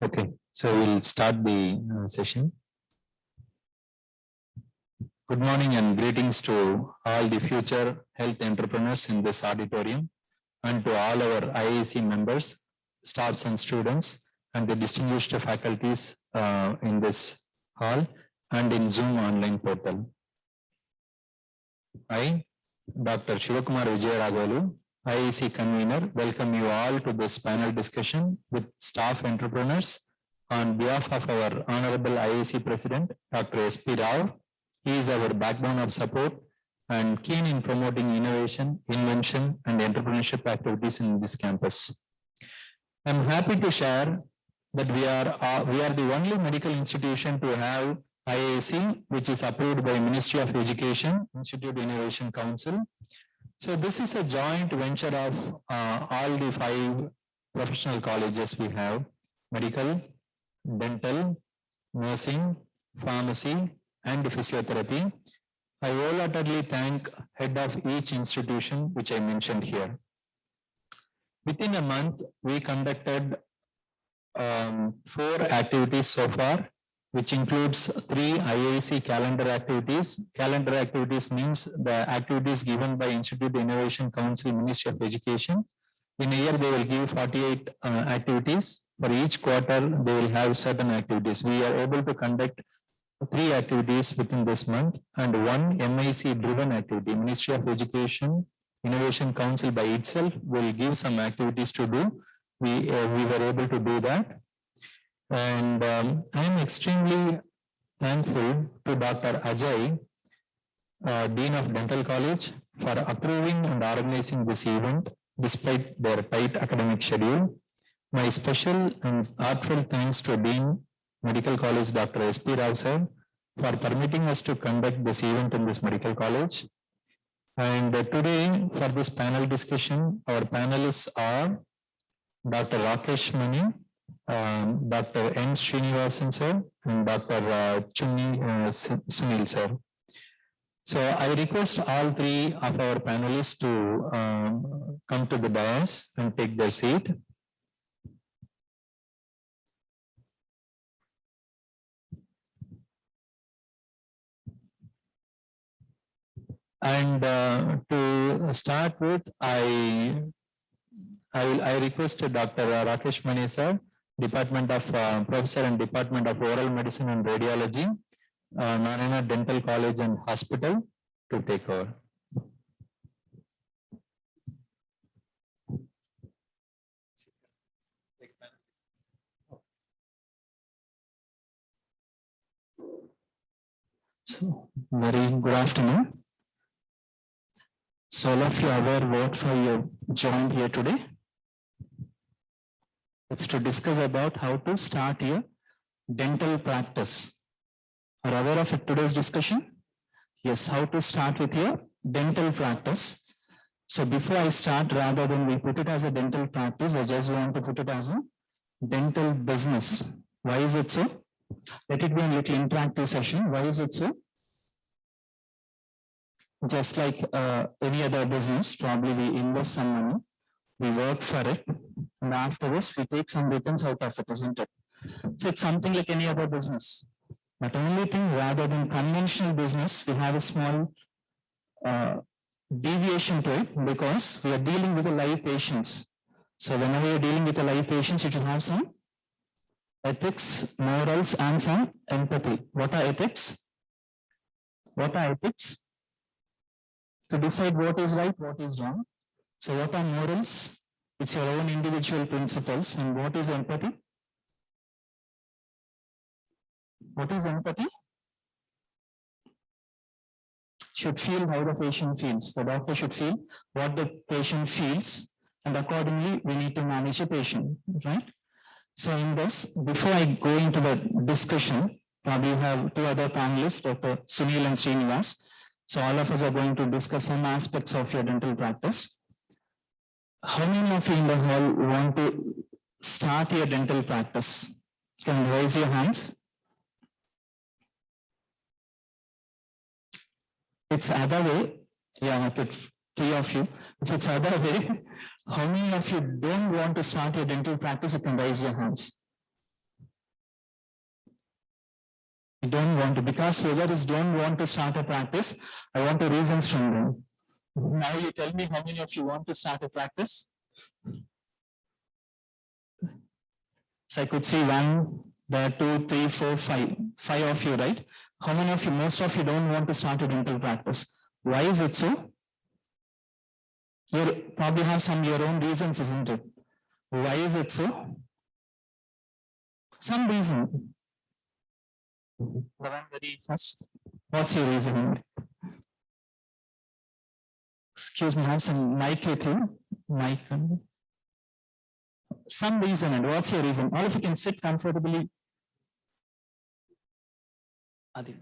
Okay, so we'll start the session. Good morning and greetings to all the future health entrepreneurs in this auditorium and to all our IAC members, staffs and students and the distinguished faculties in this hall and in Zoom online portal. I, Dr. Shivakumar Vijayaraghavu, IAC convener, welcome you all to this panel discussion with staff entrepreneurs on behalf of our Honorable IAC President, Dr. S.P. Rao. He is our backbone of support and keen in promoting innovation, invention, and entrepreneurship activities in this campus. I'm happy to share that we are the only medical institution to have IAC, which is approved by Ministry of Education, Institute Innovation Council. So this is a joint venture of all the 5 professional colleges we have: medical, dental, nursing, pharmacy, and physiotherapy. I wholeheartedly thank head of each institution which I mentioned here. Within a month, we conducted 4 activities so far, which includes 3 IAC calendar activities. Calendar activities means the activities given by Institute Innovation Council, Ministry of Education. In a year, they will give 48 activities. For each quarter, they will have certain activities. We are able to conduct 3 activities within this month and 1 MIC-driven activity. Ministry of Education, Innovation Council by itself will give some activities to do. We were able to do that. And I am extremely thankful to Dr. Ajay, Dean of Dental College, for approving and organizing this event despite their tight academic schedule. My special and heartfelt thanks to Dean Medical College, Dr. S.P. Rao sir, for permitting us to conduct this event in this medical college. And today, for this panel discussion, our panelists are Dr. Rakesh Mani, Dr. N. Srinivasan sir, and Dr. Chunni Sunil sir. So I request all 3 of our panelists to come to the dais and take their seat. And to start with, I request Dr. Rakesh Mani sir, Department of Professor and Department of Oral Medicine and Radiology, Narayana Dental College and Hospital, to take over. So, very good afternoon. So all of you are aware what for you joined here today. It's to discuss about how to start your dental practice. Are you aware of today's discussion? Yes, how to start with your dental practice. So before I start, rather than we put it as a dental practice, I just want to put it as a dental business. Why is it so? Let it be a little interactive session. Why is it so? Just like any other business, probably we invest some money, we work for it, and after this, we take some returns out of it, isn't it? So it's something like any other business. But only thing, rather than conventional business, we have a small deviation to it because we are dealing with the live patients. So whenever you're dealing with the live patients, you should have some ethics, morals, and some empathy. What are ethics? What are ethics? To decide what is right, what is wrong. So what are morals? It's your own individual principles. And what is empathy? What is empathy? Should feel how the patient feels. The doctor should feel what the patient feels, and accordingly we need to manage the patient, right? So in this, before I go into the discussion, probably you have 2 other panelists, Dr. Sunil and Srinivas. So all of us are going to discuss some aspects of your dental practice. How many of you in the hall want to start your dental practice? Can you raise your hands? It's other way. Yeah, okay, 3 of you. If it's other way, how many of you don't want to start your dental practice? You can raise your hands. You don't want to, because whoever is don't want to start a practice, I want the reasons from them. Now you tell me how many of you want to start a practice? So I could see 1, there 2, 3, 4, 5. 5 of you, right? How many of you, most of you don't want to start a dental practice? Why is it so? You probably have some your own reasons, isn't it? Why is it so? Some reason. The one very first. What's your reason? Excuse me, have some mic with you. Mic. Some reason, and what's your reason? All of you can sit comfortably. Adi.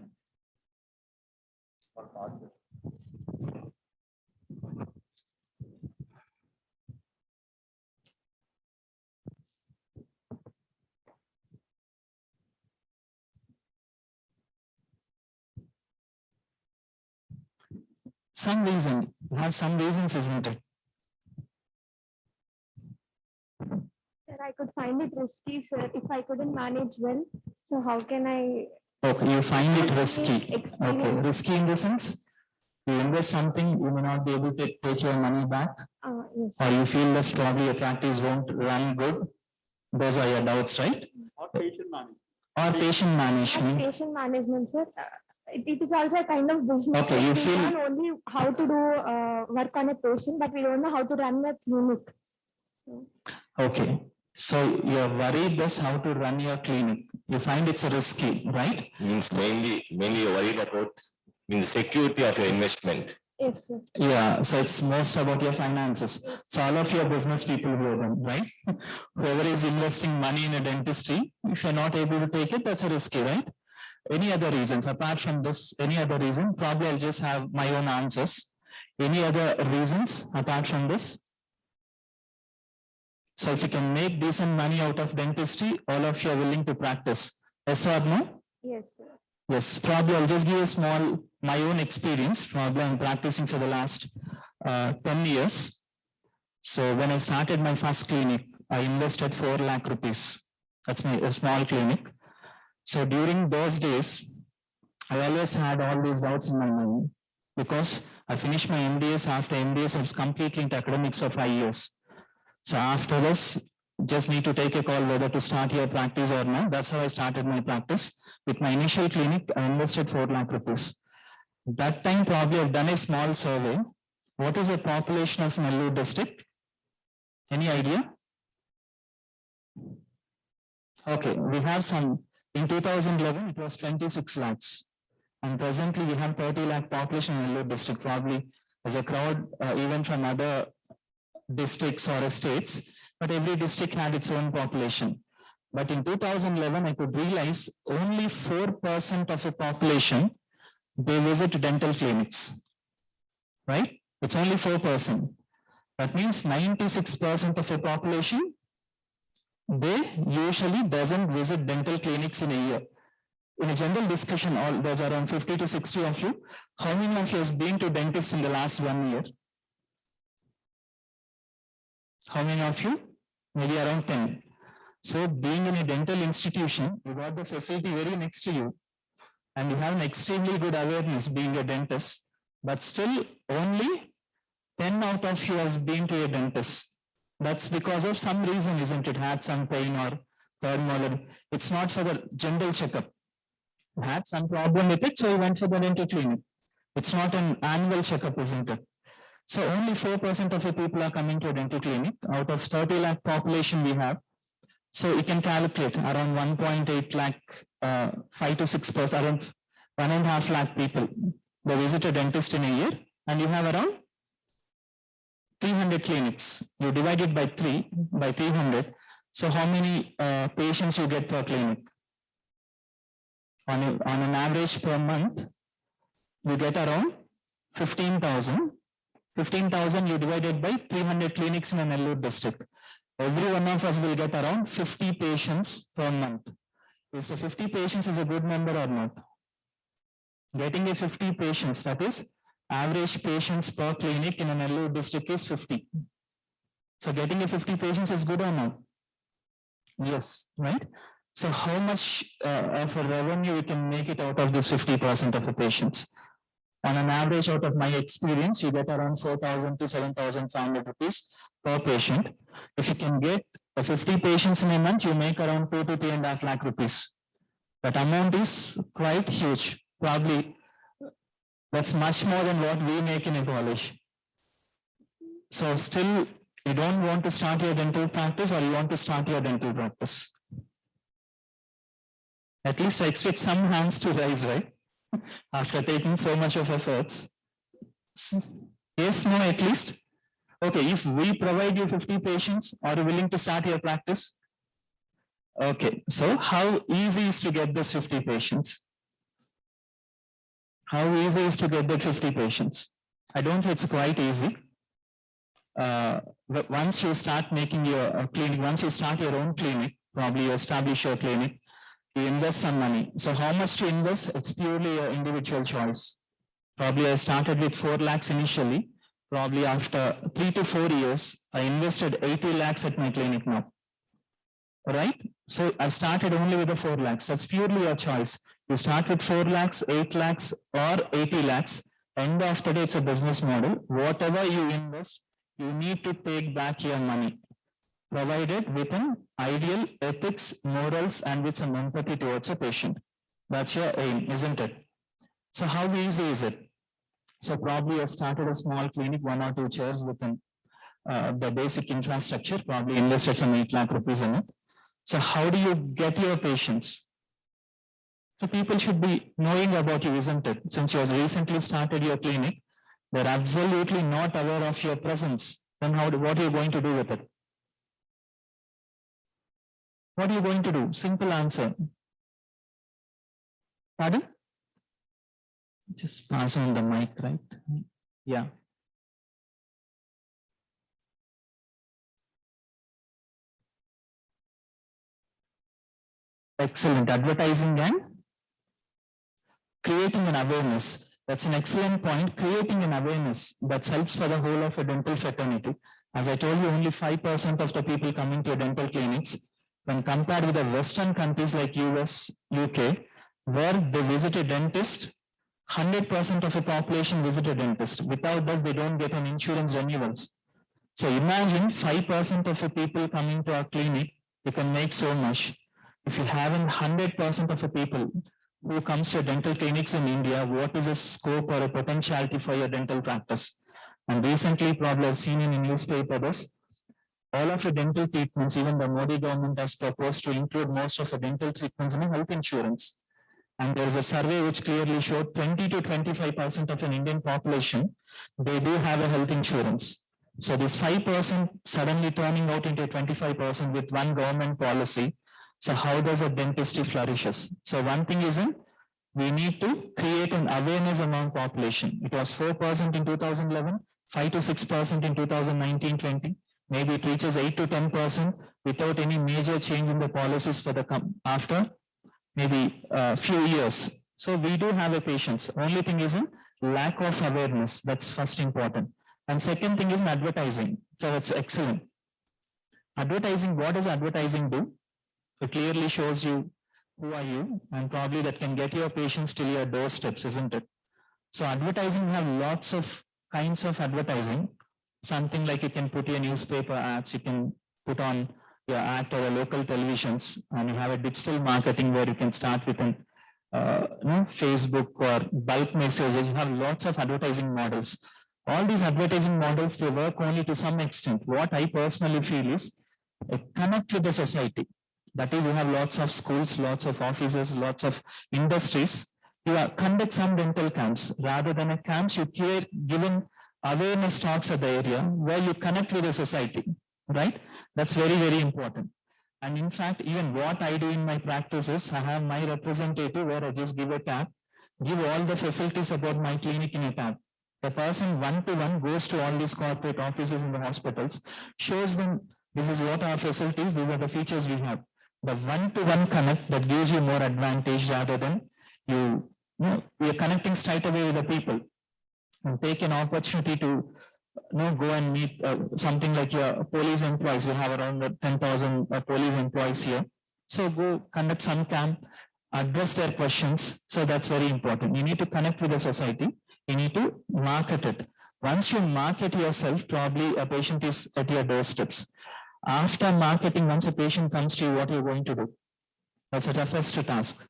Some reason, you have some reasons, isn't it? Sir, I could find it risky, sir, if I couldn't manage well. So how can I? Okay, you find it risky. Okay, Experience. risky in the sense, you invest something, you may not be able to take your money back, Yes. or you feel that probably your practice won't run good. Those are your doubts, right? Or patient management. Or patient management. Patient management, sir. It is also a kind of business. Okay, you we feel- learn only how to do work on a patient, but we don't know how to run a clinic. Okay, so you're worried that's how to run your clinic. You find it's a risky, right? Means mainly you're worried about the security of your investment. Yes, sir. Yeah, so it's most about your finances. So all of your business people here then, right? Whoever is investing money in a dentistry, if you're not able to take it, that's a risky, right? Any other reasons apart from this, any other reason? Probably I'll just have my own answers. Any other reasons apart from this? So if you can make decent money out of dentistry, all of you are willing to practice. Yes or no? Yes, sir. Yes, probably I'll just give a small, my own experience. Probably I'm practicing for the last 10 years. So when I started my first clinic, I invested 4 lakh rupees. That's my a small clinic. So during those days, I always had all these doubts in my mind because I finished my MBS. After MBS, I was completely into academics for 5 years. So after this, just need to take a call whether to start your practice or not. That's how I started my practice. With my initial clinic, I invested 4 lakh rupees. That time, probably I've done a small survey. What is the population of Nellore district? Any idea? Okay, we have some, in 2011, it was 26 lakhs. And presently we have 30 lakh population in Nellore district. Probably as a crowd, even from other districts or states, but every district had its own population. But in 2011, I could realize only 4% of a population, they visit dental clinics, right? It's only 4%. That means 96% of a population, they usually doesn't visit dental clinics in a year. In a general discussion, all there's around 50 to 60 of you. How many of you has been to dentist in the last 1 year? How many of you? Maybe around 10. So being in a dental institution, you got the facility very next to you and you have an extremely good awareness being a dentist, but still only 10 out of you has been to a dentist. That's because of some reason, isn't it? Had some pain or third molar. It's not for the general checkup. Had some problem with it, so you went for the dental clinic. It's not an annual checkup, isn't it? So only 4% of the people are coming to a dental clinic out of 30 lakh population we have. So you can calculate around 1.8 lakh, 5 to 6%, around 1.5 lakh people. They visit a dentist in a year and you have around 300 clinics. You divide it by 300. So how many patients you get per clinic? On an average per month, you get around 15,000. 15,000 you divided by 300 clinics in a Nellore district. Every one of us will get around 50 patients per month. Is the 50 patients is a good number or not? Getting a 50 patients, that is average patients per clinic in a Nellore district is 50. So getting a 50 patients is good or not? Yes, right? So how much of a revenue we can make it out of this 50% of the patients? On an average, out of my experience, you get around 4,000 to 7,500 rupees per patient. If you can get 50 patients in a month, you make around 2 to 3.5 lakh rupees. That amount is quite huge. Probably that's much more than what we make in a college. So still, you don't want to start your dental practice, or you want to start your dental practice? At least I expect some hands to rise, right? After taking so much of efforts. Yes, no, at least. Okay, if we provide you 50 patients, are you willing to start your practice? Okay, so how easy is to get this 50 patients? How easy is to get the 50 patients? I don't say it's quite easy. But once you start making your clinic, once you start your own clinic, probably you establish your clinic, you invest some money. So how much to invest? It's purely your individual choice. Probably I started with 4 lakhs initially. Probably after 3 to 4 years, I invested 80 lakhs at my clinic now. All right? So I started only with the 4 lakhs. That's purely your choice. You start with 4 lakhs, 8 lakhs, or 80 lakhs. End of the day, it's a business model. Whatever you invest, you need to take back your money, provided with an ideal ethics, morals, and with some empathy towards a patient. That's your aim, isn't it? So how easy is it? So probably I started a small clinic, 1 or 2 chairs within the basic infrastructure, probably invested some 8 lakh rupees in it. So how do you get your patients? So people should be knowing about you, isn't it? Since you have recently started your clinic, they're absolutely not aware of your presence. Then what are you going to do with it? What are you going to do? Simple answer. Pardon? Just pass on the mic, right? Yeah. Excellent. Advertising and creating an awareness. That's an excellent point. Creating an awareness that helps for the whole of a dental fraternity. As I told you, only 5% of the people coming to dental clinics, when compared with the Western countries like US, UK, where they visit a dentist, 100% of the population visit a dentist. Without that, they don't get an insurance renewals. So imagine 5% of the people coming to our clinic, you can make so much. If you have 100% of the people who comes to dental clinics in India, what is the scope or a potentiality for your dental practice? And recently, probably I've seen in a newspaper this, all of the dental treatments, even the Modi government has proposed to include most of the dental treatments in health insurance. And there is a survey which clearly showed 20 to 25% of an Indian population, they do have a health insurance. So this 5% suddenly turning out into 25% with one government policy. So how does a dentistry flourishes? So one thing is we need to create an awareness among population. It was 4% in 2011, 5 to 6% in 2019-20. Maybe it reaches 8 to 10% without any major change in the policies for the after maybe a few years. So we do have a patience. Only thing is lack of awareness. That's first important. And second thing is advertising. So that's excellent. Advertising, what does advertising do? It clearly shows you who are you, and probably that can get your patients till your doorsteps, isn't it? So advertising, have lots of kinds of advertising. Something like you can put your newspaper ads, you can put on your ad or your local televisions, and you have a digital marketing where you can start with an Facebook or bulk messages. You have lots of advertising models. All these advertising models, they work only to some extent. What I personally feel is connect with the society. That is, you have lots of schools, lots of offices, lots of industries. You conduct some dental camps. Rather than a camps, you given awareness talks at the area where you connect with the society, right? That's very, very important. And in fact, even what I do in my practice is I have my representative where I just give a tab, give all the facilities about my clinic in a tab. The person one-to-one goes to all these corporate offices in the hospitals, shows them this is what our facilities, these are the features we have. The one-to-one connect that gives you more advantage rather than you're connecting straight away with the people and take an opportunity to go and meet something like your police employees. We have around 10,000 police employees here. So go conduct some camp, address their questions. So that's very important. You need to connect with the society. You need to market it. Once you market yourself, probably a patient is at your doorsteps. After marketing, once a patient comes to you, what you're going to do? That's the toughest task.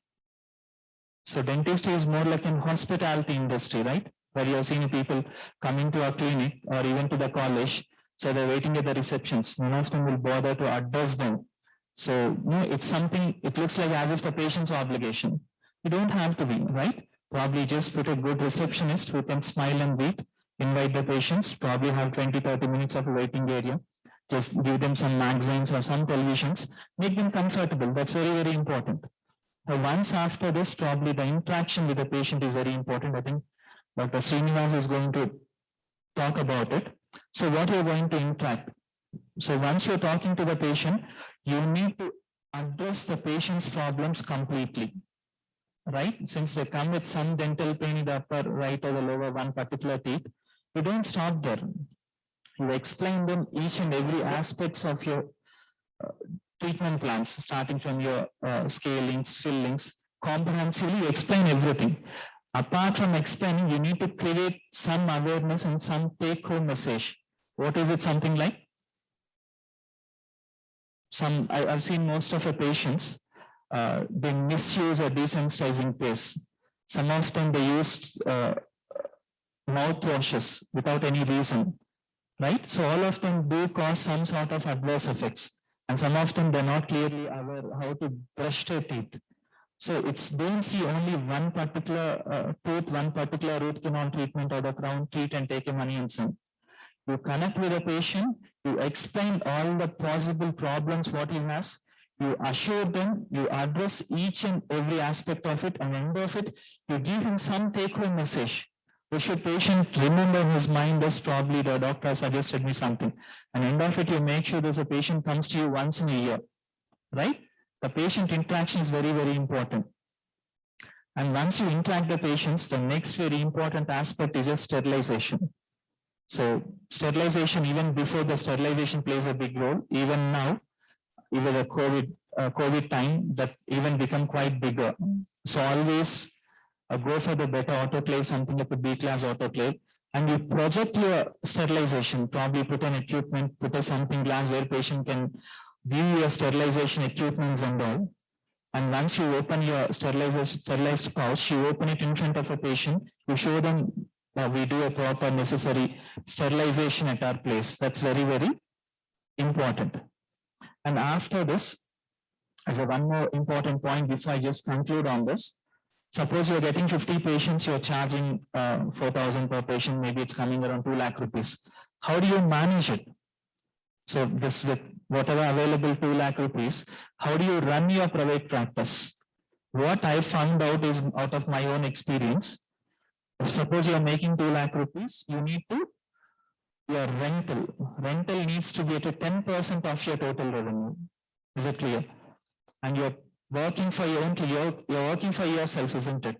So dentist is more like an hospitality industry, right? Where you're seeing people coming to a clinic or even to the college. So they're waiting at the receptions. None of them will bother to address them. So it's something, it looks like as if the patient's obligation. You don't have to be, right? Probably just put a good receptionist who can smile and greet, invite the patients, probably have 20-30 minutes of a waiting area. Just give them some magazines or some televisions, make them comfortable. That's very, very important. Once after this, probably the interaction with the patient is very important. I think Dr. Srinivas is going to talk about it. So what you're going to interact. So once you're talking to the patient, you need to address the patient's problems completely, right? Since they come with some dental pain in the upper right or the lower one particular teeth, you don't stop there. You explain them each and every aspects of your treatment plans, starting from your scalings, fillings, comprehensively you explain everything. Apart from explaining, you need to create some awareness and some take-home message. What is it? Something like? I've seen most of the patients, they misuse a desensitizing paste. Some of them, they use mouthwashes without any reason, right? So all of them do cause some sort of adverse effects. And some of them, they're not clearly aware how to brush their teeth. So it's don't see only one particular tooth, one particular root canal treatment or the crown treat and take your money and send. You connect with the patient, you explain all the possible problems what he has, you assure them, you address each and every aspect of it, and end of it, you give him some take-home message. Which should patient remember in his mind as probably the doctor suggested me something. And end of it, you make sure there's a patient comes to you once in a year, right? The patient interaction is very, very important. And once you interact the patients, the next very important aspect is just sterilization. So sterilization, even before the sterilization plays a big role, even now, even the COVID time, that even become quite bigger. So always go for the better autoclave, something like a B-class autoclave, and you project your sterilization, probably put an equipment, put a something glass where patient can view your sterilization equipments and all. And once you open your sterilized pouch, you open it in front of a patient, you show them we do a proper necessary sterilization at our place. That's very, very important. And after this, as a one more important point before I just conclude on this, suppose you're getting 50 patients, you're charging 4,000 per patient, maybe it's coming around 2 lakh rupees. How do you manage it? So this with whatever available 2 lakh rupees, how do you run your private practice? What I found out is out of my own experience, suppose you're making 2 lakh rupees, you need to, your rental needs to be at 10% of your total revenue. Is it clear? And you're working for your own, you're working for yourself, isn't it?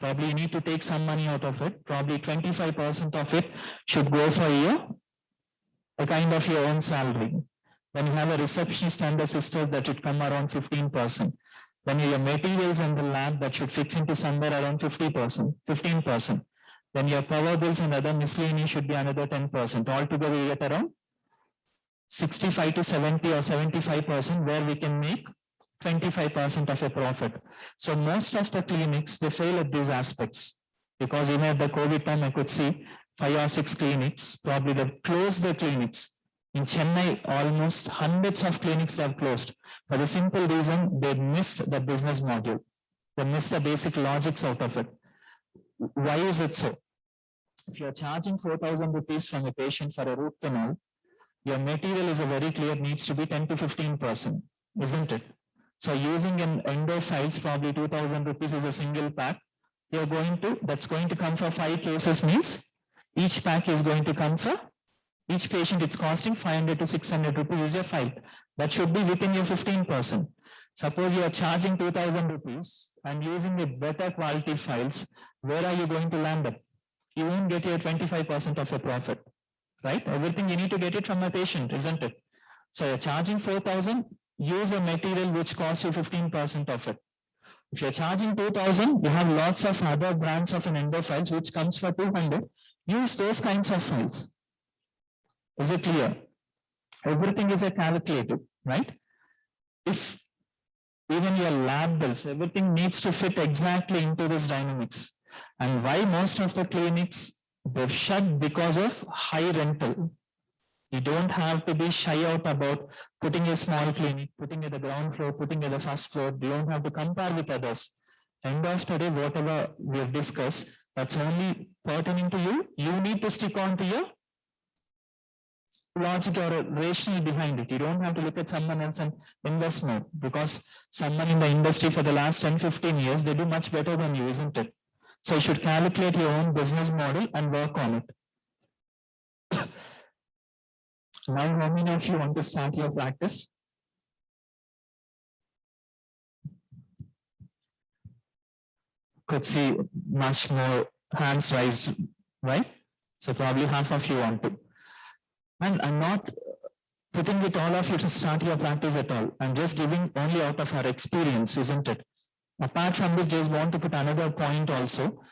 Probably you need to take some money out of it. Probably 25% of it should go for a kind of your own salary. When you have a receptionist and the sisters, that should come around 15%. When your materials and the lab, that should fix into somewhere around 15%. Then your power bills and other miscellaneous should be another 10%. Altogether, you get around 65 to 70 or 75%, where we can make 25% of a profit. So most of the clinics, they fail at these aspects, because even at the COVID time, I could see 5 or 6 clinics, probably they've closed the clinics. In Chennai, almost hundreds of clinics have closed for the simple reason they missed the business model. They missed the basic logics out of it. Why is it so? If you're charging 4,000 rupees from a patient for a root canal, your material is a very clear, needs to be 10 to 15%, isn't it? So using an endo files, probably 2,000 rupees is a single pack. You're going to, that's going to come for 5 cases, means each pack is going to come for each patient, it's costing 500 to 600 rupees is your file. That should be within your 15%. Suppose you are charging 2,000 rupees and using the better quality files, where are you going to land up? You won't get your 25% of your profit, right? Everything you need to get it from a patient, isn't it? So you're charging 4,000, use a material which costs you 15% of it. If you're charging 2,000, you have lots of other brands of an endo files which comes for 200. Use those kinds of files. Is it clear? Everything is a calculated, right? If even your lab bills, everything needs to fit exactly into this dynamics. And why most of the clinics, they're shut because of high rental. You don't have to be shy out about putting a small clinic, putting at the ground floor, putting at the first floor. You don't have to compare with others. End of the day, whatever we have discussed, that's only pertaining to you. You need to stick on to your logic or rationale behind it. You don't have to look at someone else and invest more, because someone in the industry for the last 10-15 years, they do much better than you, isn't it? So you should calculate your own business model and work on it. Now, how many of you want to start your practice? Could see much more hands raised, right? So probably half of you want to. And I'm not putting it all of you to start your practice at all. I'm just giving only out of our experience, isn't it? Apart from this, just want to put another point also.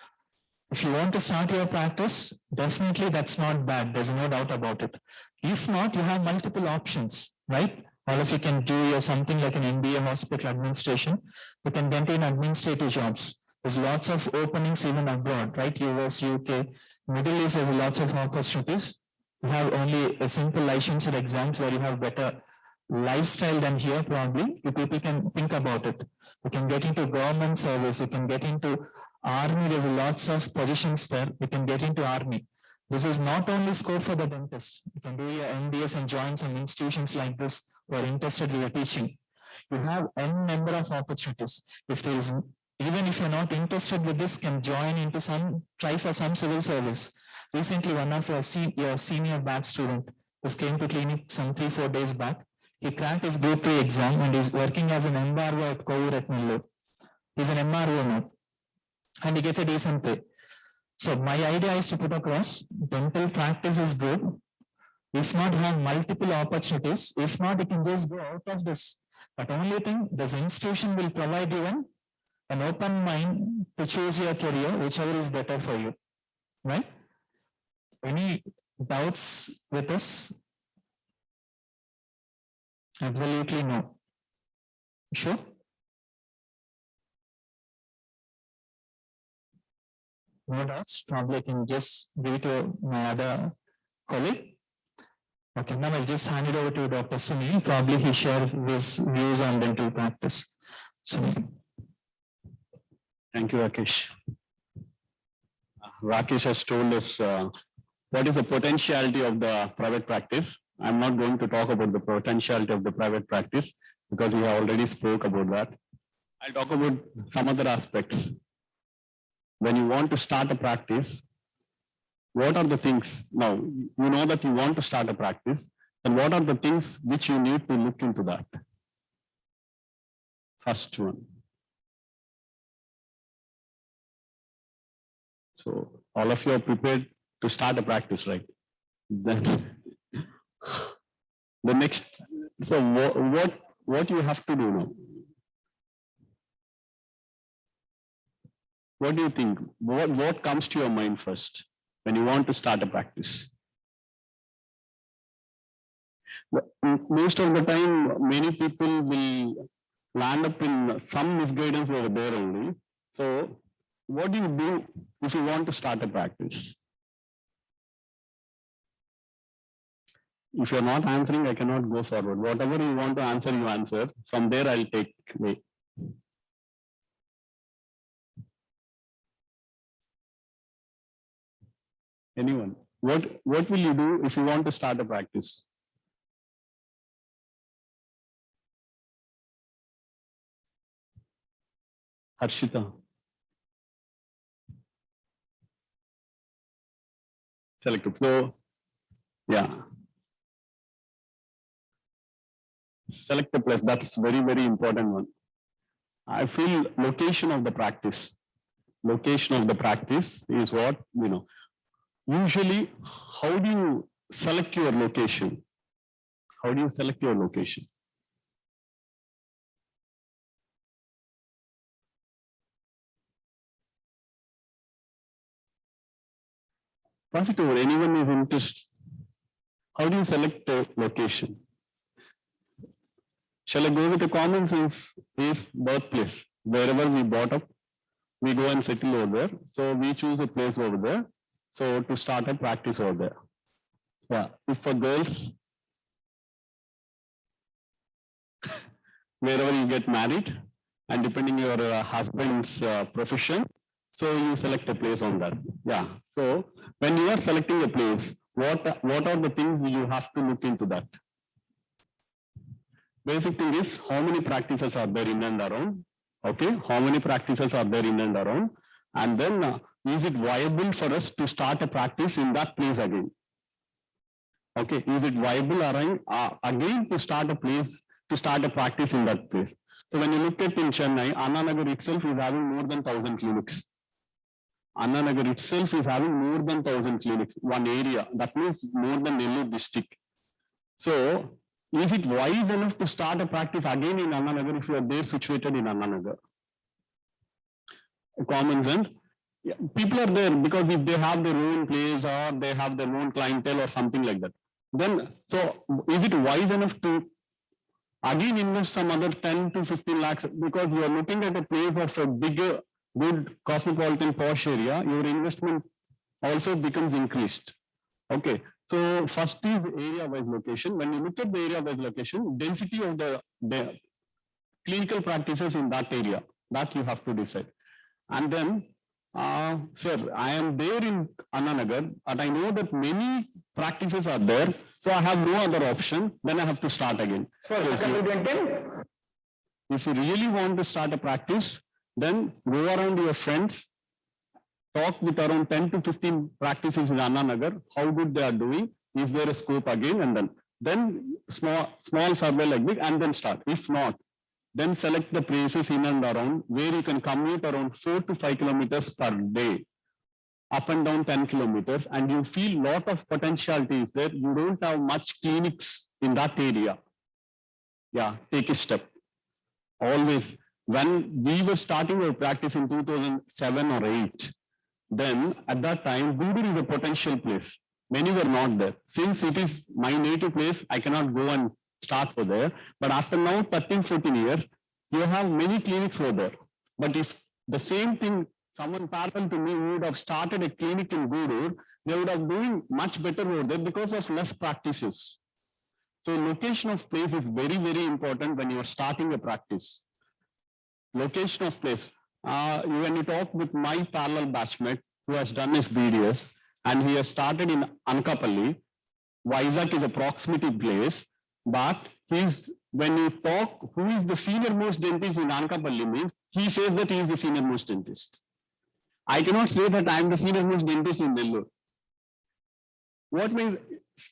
If you want to start your practice, definitely that's not bad. There's no doubt about it. If not, you have multiple options, right? All of you can do something like an MBA hospital administration. You can get in administrative jobs. There's lots of openings even abroad, right? US, UK, Middle East has lots of opportunities. You have only a simple licensure exams where you have better lifestyle than here probably. You people can think about it. You can get into government service. You can get into army. There's lots of positions there. You can get into army. This is not only scope for the dentist. You can do your MBS and join some institutions like this who are interested in your teaching. You have n number of opportunities. If there is, even if you're not interested with this, can join into try for some civil service. Recently, one of your senior batch student just came to clinic some 3-4 days back. He cracked his Group 3 exam and is working as an MRO at Kovur at Nellore. He's an MRO now, and he gets a decent pay. So my idea is to put across, dental practice is good. If not, you have multiple opportunities. If not, you can just go out of this. But only thing, this institution will provide you an open mind to choose your career, whichever is better for you, right? Any doubts with this? Absolutely no. Sure? No doubts. Probably I can just give it to my other colleague. Okay, now I'll just hand it over to Dr. Sunil. Probably he shares his views on dental practice. Sunil. Thank you, Rakesh. Rakesh has told us what is the potentiality of the private practice. I'm not going to talk about the potentiality of the private practice because he already spoke about that. I'll talk about some other aspects. When you want to start a practice, what are the things? Now, you know that you want to start a practice, and what are the things which you need to look into that? First one. So all of you are prepared to start a practice, right? Then the next, so what you have to do now? What do you think? What comes to your mind first when you want to start a practice? Most of the time, many people will land up in some misguidance over there only. So what do you do if you want to start a practice? If you're not answering, I cannot go forward. Whatever you want to answer, you answer. From there, I'll take way. Anyone? What will you do if you want to start a practice? Harshita. Select it. So, yeah. Select the place. That's very, very important one. I feel location of the practice. Location of the practice is what, usually, how do you select your location? How do you select your location? Pass it over. Anyone is interested? How do you select the location? Shall I go with the common sense is birthplace. Wherever we brought up, we go and settle over there. So we choose a place over there. So to start a practice over there. Yeah, if for girls, wherever you get married and depending your husband's profession, so you select a place on that. Yeah, so when you are selecting a place, what are the things you have to look into that? Basic thing is how many practices are there in and around. Okay, how many practices are there in and around, and then is it viable for us to start a practice in that place again? Okay, is it viable again to start a place, to start a practice in that place? So when you look at in Chennai, Anna Nagar itself is having more than 1,000 clinics. Anna Nagar itself is having more than 1,000 clinics, one area. That means more than Nellore district. So is it wise enough to start a practice again in Anna Nagar if you are there situated in Anna Nagar? Common sense. Yeah, people are there because if they have their own place or they have their own clientele or something like that, then so is it wise enough to again invest some other 10 to 15 lakhs because you are looking at a place of a bigger, good cosmopolitan posh area, your investment also becomes increased. Okay, so first is area-wise location. When you look at the area-wise location, density of the clinical practices in that area, that you have to decide. And then, sir, I am there in Anna Nagar, but I know that many practices are there, so I have no other option, then I have to start again. So if you really want to start a practice, then go around your friends, talk with around 10 to 15 practices in Anna Nagar, how good they are doing, is there a scope again, and then small survey like this, and then start. If not, then select the places in and around where you can commute around 4 to 5 kilometers per day, up and down 10 kilometers, and you feel lot of potentiality is there. You don't have much clinics in that area. Yeah, take a step. Always, when we were starting our practice in 2007 or 8, then at that time, Guduru is a potential place. Many were not there. Since it is my native place, I cannot go and start over there. But after now 13, 14 years, you have many clinics over there. But if the same thing, someone parallel to me would have started a clinic in Guduru, they would have doing much better over there because of less practices. So location of place is very, very important when you are starting a practice. Location of place. When you talk with my parallel batchmate who has done his BDS and he has started in Anakapalli, Vizag is a proximity place, but when you talk who is the senior most dentist in Anakapalli means, he says that he is the senior most dentist. I cannot say that I am the senior most dentist in Nellore. What means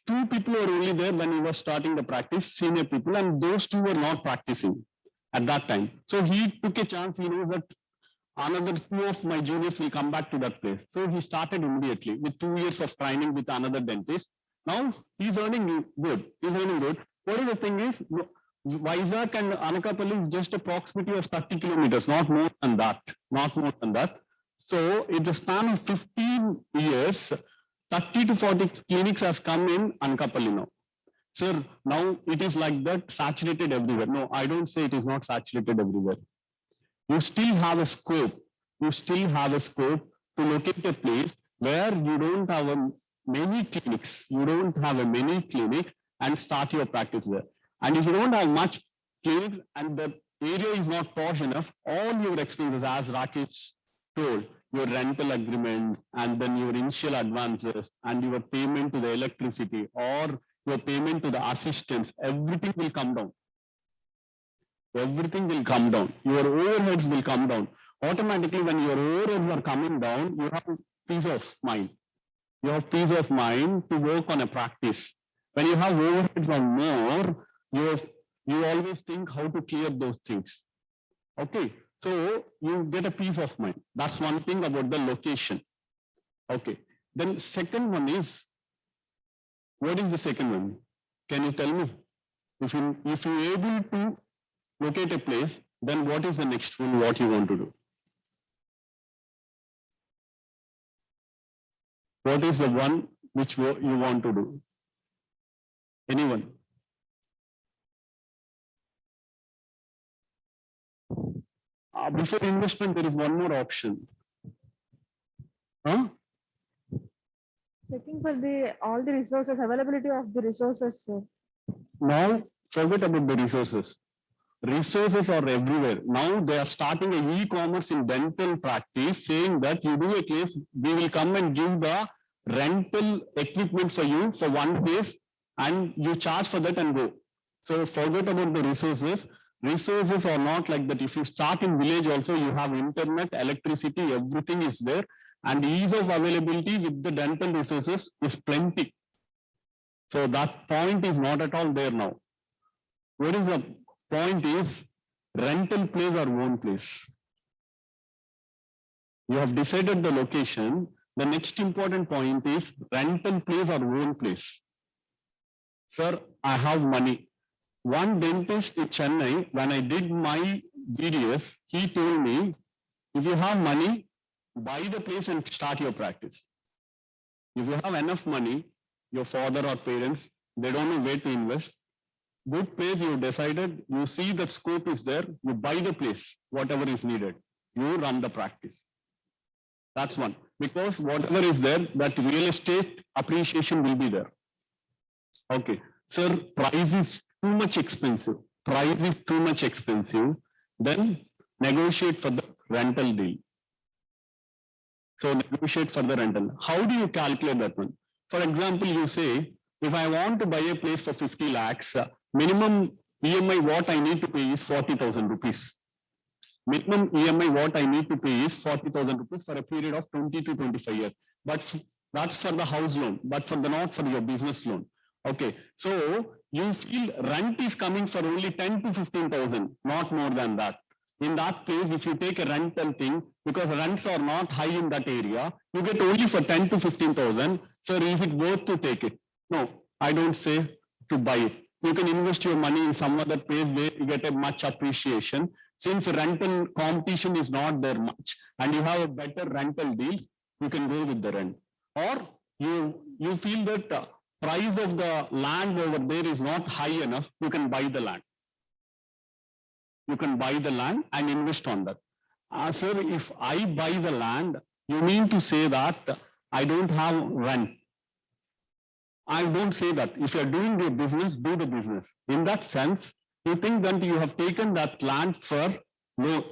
2 people were only there when he was starting the practice, senior people, and those 2 were not practicing at that time. So he took a chance, he knows that another 2 of my juniors will come back to that place. So he started immediately with 2 years of training with another dentist. Now he's earning good. He's earning good. What is the thing is, Vizag and Anakapalli is just a proximity of 30 kilometers, not more than that. Not more than that. So in the span of 15 years, 30 to 40 clinics has come in Anakapalli now. Sir, now it is like that, saturated everywhere. No, I don't say it is not saturated everywhere. You still have a scope. You still have a scope to locate a place where you don't have many clinics. You don't have a many clinics and start your practice there. And if you don't have much clinics and the area is not posh enough, all your expenses, as Rakesh told, your rental agreement and then your initial advances and your payment to the electricity or your payment to the assistants, everything will come down. Everything will come down. Your overheads will come down. Automatically, when your overheads are coming down, you have peace of mind. You have peace of mind to work on a practice. When you have overheads on more, you always think how to clear those things. Okay, so you get a peace of mind. That's one thing about the location. Okay, then second one is, what is the second one? Can you tell me? If you're able to locate a place, then what is the next one, what you want to do? What is the one which you want to do? Anyone? Before investment, there is one more option. Huh? Checking for all the resources, availability of the resources, sir. Now, forget about the resources. Resources are everywhere. Now they are starting a e-commerce in dental practice, saying that you do a case, we will come and give the rental equipment for you for one place and you charge for that and go. So forget about the resources. Resources are not like that. If you start in village also, you have internet, electricity, everything is there. And ease of availability with the dental resources is plenty. So that point is not at all there now. What is the point is rental place or own place. You have decided the location. The next important point is rental place or own place. Sir, I have money. One dentist in Chennai, when I did my videos, he told me, if you have money, buy the place and start your practice. If you have enough money, your father or parents, they don't know where to invest. Good place you decided, you see the scope is there, you buy the place, whatever is needed, you run the practice. That's one. Because whatever is there, that real estate appreciation will be there. Okay. Sir, price is too much expensive. Price is too much expensive. Then negotiate for the rental deal. So negotiate for the rental. How do you calculate that one? For example, you say, if I want to buy a place for 50 lakhs, minimum EMI what I need to pay is 40,000 rupees. Minimum EMI what I need to pay is 40,000 rupees for a period of 20 to 25 years. But that's for the house loan, but for the not for your business loan. Okay, so you feel rent is coming for only 10 to 15,000, not more than that. In that case, if you take a rental thing, because rents are not high in that area, you get only for 10 to 15,000. So is it worth to take it? No, I don't say to buy it. You can invest your money in some other place where you get a much appreciation. Since rental competition is not there much and you have a better rental deals, you can go with the rent. Or you feel that price of the land over there is not high enough, you can buy the land. You can buy the land and invest on that. Sir, if I buy the land, you mean to say that I don't have rent. I don't say that. If you are doing your business, do the business. In that sense, you think that you have taken that land for you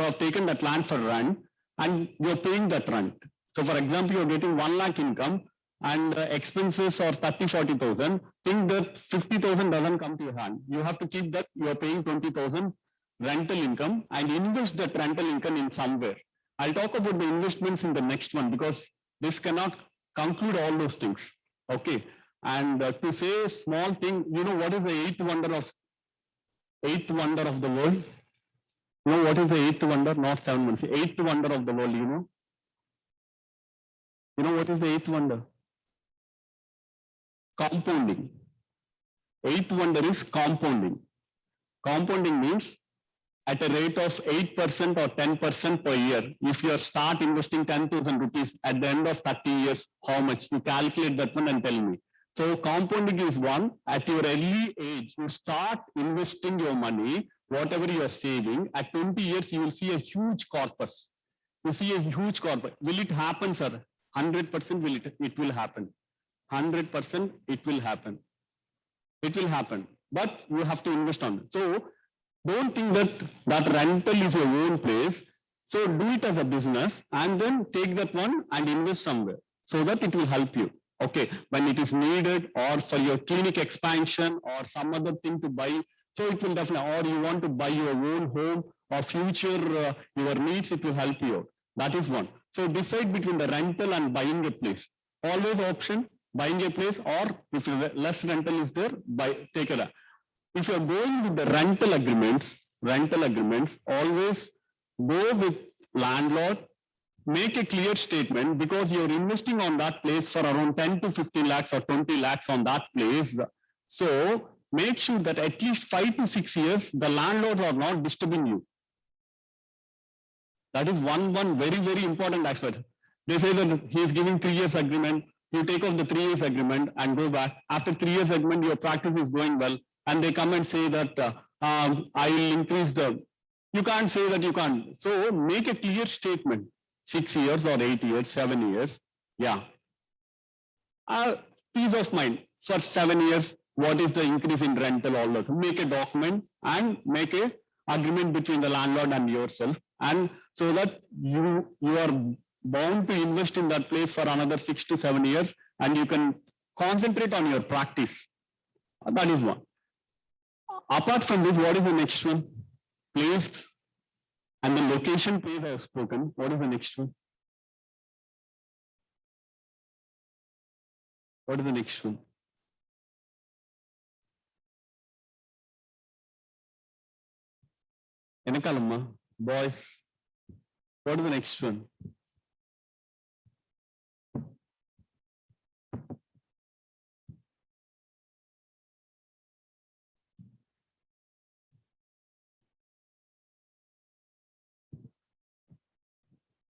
have taken that land for rent and you are paying that rent. So for example, you are getting 1 lakh income and expenses are 30-40,000. Think that 50,000 doesn't come to your hand. You have to keep that you are paying 20,000 rental income and invest that rental income in somewhere. I'll talk about the investments in the next one because this cannot conclude all those things. Okay. And to say a small thing, you know what is the eighth wonder of the world? You know what is the eighth wonder? Not 7 months. Eighth wonder of the world, you know? You know what is the eighth wonder? Compounding. Eighth wonder is compounding. Compounding means at a rate of 8% or 10% per year. If you start investing 10,000 rupees at the end of 30 years, how much? You calculate that one and tell me. So compounding is one. At your early age, you start investing your money, whatever you are saving. At 20 years, you will see a huge corpus. You see a huge corpus. Will it happen, sir? 100% it will happen. 100% it will happen. It will happen. But you have to invest on it. So don't think that rental is your own place. So do it as a business and then take that one and invest somewhere so that it will help you. Okay, when it is needed or for your clinic expansion or some other thing to buy. So it will definitely, or you want to buy your own home or future your needs, it will help you out. That is one. So decide between the rental and buying a place. Always option, buying a place, or if less rental is there, take it up. If you are going with the rental agreements, always go with landlord, make a clear statement because you're investing on that place for around 10 to 15 lakhs or 20 lakhs on that place. So make sure that at least 5 to 6 years, the landlords are not disturbing you. That is one very, very important aspect. They say that he is giving 3 years agreement. You take off the 3 years agreement and go back. After 3 years agreement, your practice is going well. And they come and say that I will increase the, you can't say that you can't. So make a clear statement, 6 years or 8 years, 7 years. Yeah. Peace of mind for 7 years. What is the increase in rental? All that. Make a document and make a agreement between the landlord and yourself. And so that you are bound to invest in that place for another 6 to 7 years, and you can concentrate on your practice. That is one. Apart from this, what is the next one? Place and the location place I have spoken. What is the next one? What is the next one? Enakalamma, boys. What is the next one?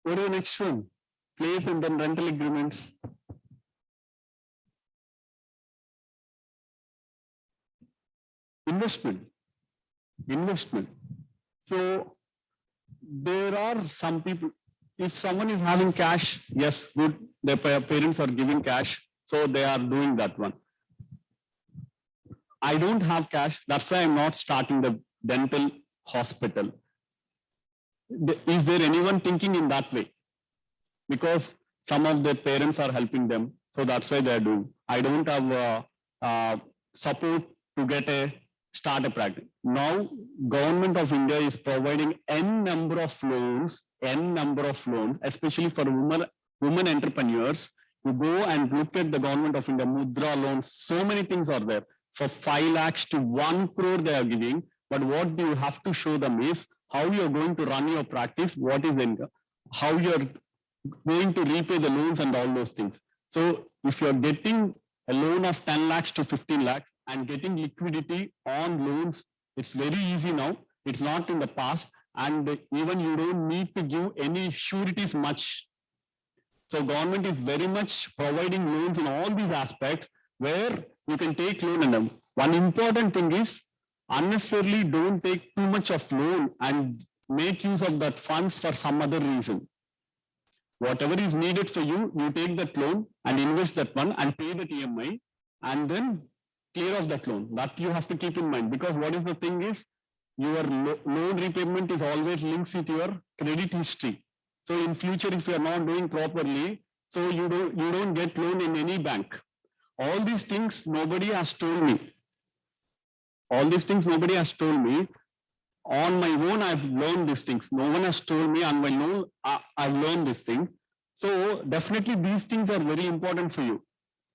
What is the next one? Place and then rental agreements. Investment. Investment. So there are some people, if someone is having cash, yes, good, their parents are giving cash, so they are doing that one. I don't have cash, that's why I'm not starting the dental hospital. Is there anyone thinking in that way? Because some of their parents are helping them, so that's why they are doing. I don't have support to get a startup practice. Now, Government of India is providing n number of loans, especially for women entrepreneurs. You go and look at the Government of India, Mudra loans, so many things are there. For 5 lakhs to 1 crore they are giving. But what do you have to show them is how you are going to run your practice, what is income, how you are going to repay the loans and all those things. So if you are getting a loan of 10 lakhs to 15 lakhs and getting liquidity on loans, it's very easy now. It's not in the past. And even you don't need to give any sureties much. So government is very much providing loans in all these aspects where you can take loan in them. One important thing is unnecessarily don't take too much of loan and make use of that funds for some other reason. Whatever is needed for you, you take that loan and invest that one and pay the EMI and then clear off that loan. That you have to keep in mind, because what is the thing is your loan repayment is always linked with your credit history. So in future, if you are not doing properly, so you don't get loan in any bank. All these things nobody has told me. All these things nobody has told me. On my own, I've learned these things. No one has told me on my own, I've learned this thing. So definitely these things are very important for you.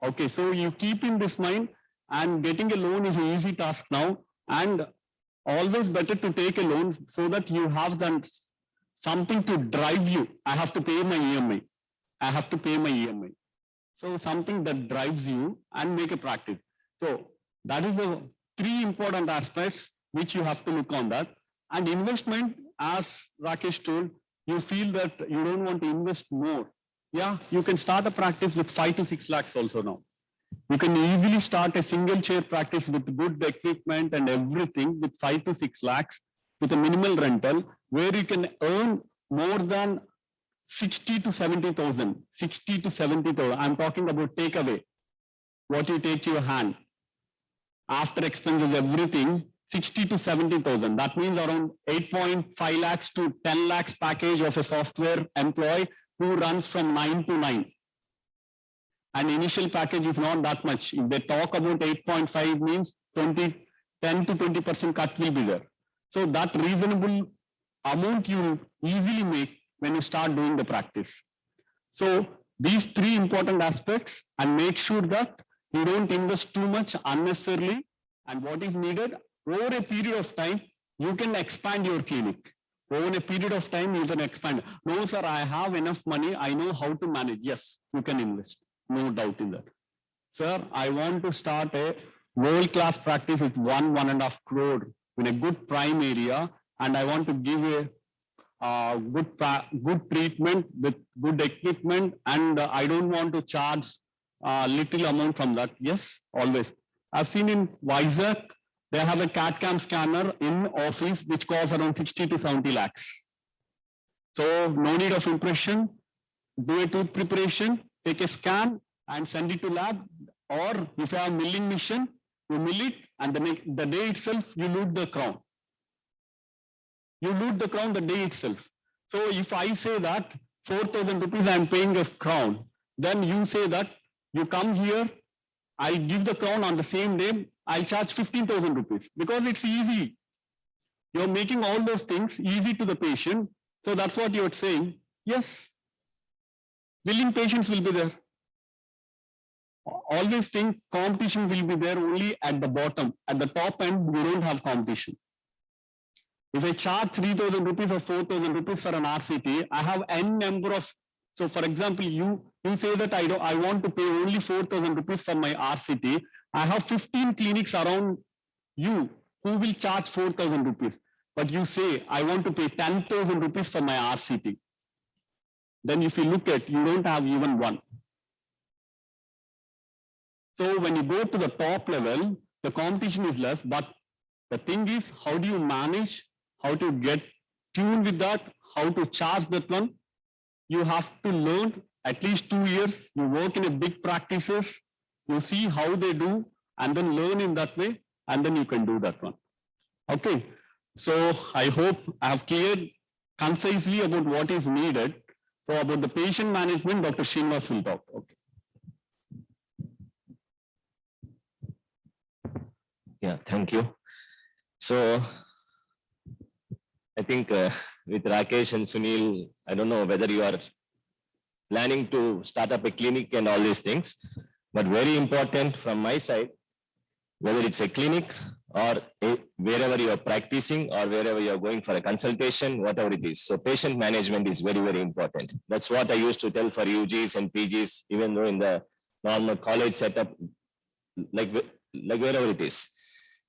Okay, so you keep in this mind, and getting a loan is an easy task now, and always better to take a loan so that you have done something to drive you. I have to pay my EMI. I have to pay my EMI. So something that drives you and make a practice. So that is the 3 important aspects which you have to look on that. And investment, as Rakesh told, you feel that you don't want to invest more. Yeah, you can start a practice with 5 to 6 lakhs also now. You can easily start a single chair practice with good equipment and everything with 5 to 6 lakhs with a minimal rental, where you can earn more than 60 to 70,000. 60 to 70,000. I'm talking about takeaway. What you take to your hand. After expenses, everything, 60 to 70,000. That means around 8.5 lakhs to 10 lakhs package of a software employee who runs from 9 to 9. And initial package is not that much. If they talk about 8.5 means 10 to 20% cut will be there. So that reasonable amount you easily make when you start doing the practice. So these 3 important aspects, and make sure that you don't invest too much unnecessarily, and what is needed over a period of time, you can expand your clinic. Over a period of time, you can expand. No, sir, I have enough money. I know how to manage. Yes, you can invest. No doubt in that. Sir, I want to start a world-class practice with 1.5 crore in a good prime area, and I want to give a good treatment with good equipment, and I don't want to charge little amount from that. Yes, always. I've seen in Vizag, they have a CAD/CAM scanner in office which costs around 60 to 70 lakhs. So no need of impression, do a tooth preparation, take a scan and send it to lab. Or if you have milling machine, you mill it, and the day itself you loot the crown. You loot the crown the day itself. So if I say that 4,000 rupees I am paying a crown, then you say that you come here, I'll give the crown on the same day, I'll charge 15,000 rupees because it's easy. You're making all those things easy to the patient. So that's what you're saying. Yes, willing patients will be there. Always think competition will be there only at the bottom. At the top end, you don't have competition. If I charge 3,000 rupees or 4,000 rupees for an RCT, I have n number of. So, for example, you say that I want to pay only 4,000 rupees for my RCT. I have 15 clinics around you who will charge 4,000 rupees. But you say I want to pay 10,000 rupees for my RCT. Then, if you look at, you don't have even one. So when you go to the top level, the competition is less, but the thing is, how do you manage, how to get tuned with that, how to charge that one? You have to learn at least 2 years. You work in a big practices, you see how they do, and then learn in that way, and then you can do that one. Okay, so I hope I have cleared concisely about what is needed. So about the patient management, Dr. Srinivas will talk. Okay. Yeah, thank you. So I think with Rakesh and Sunil, I don't know whether you are planning to start up a clinic and all these things, but very important from my side, whether it's a clinic or wherever you are practicing or wherever you are going for a consultation, whatever it is. So patient management is very, very important. That's what I used to tell for UGs and PGs, even though in the normal college setup, like wherever it is.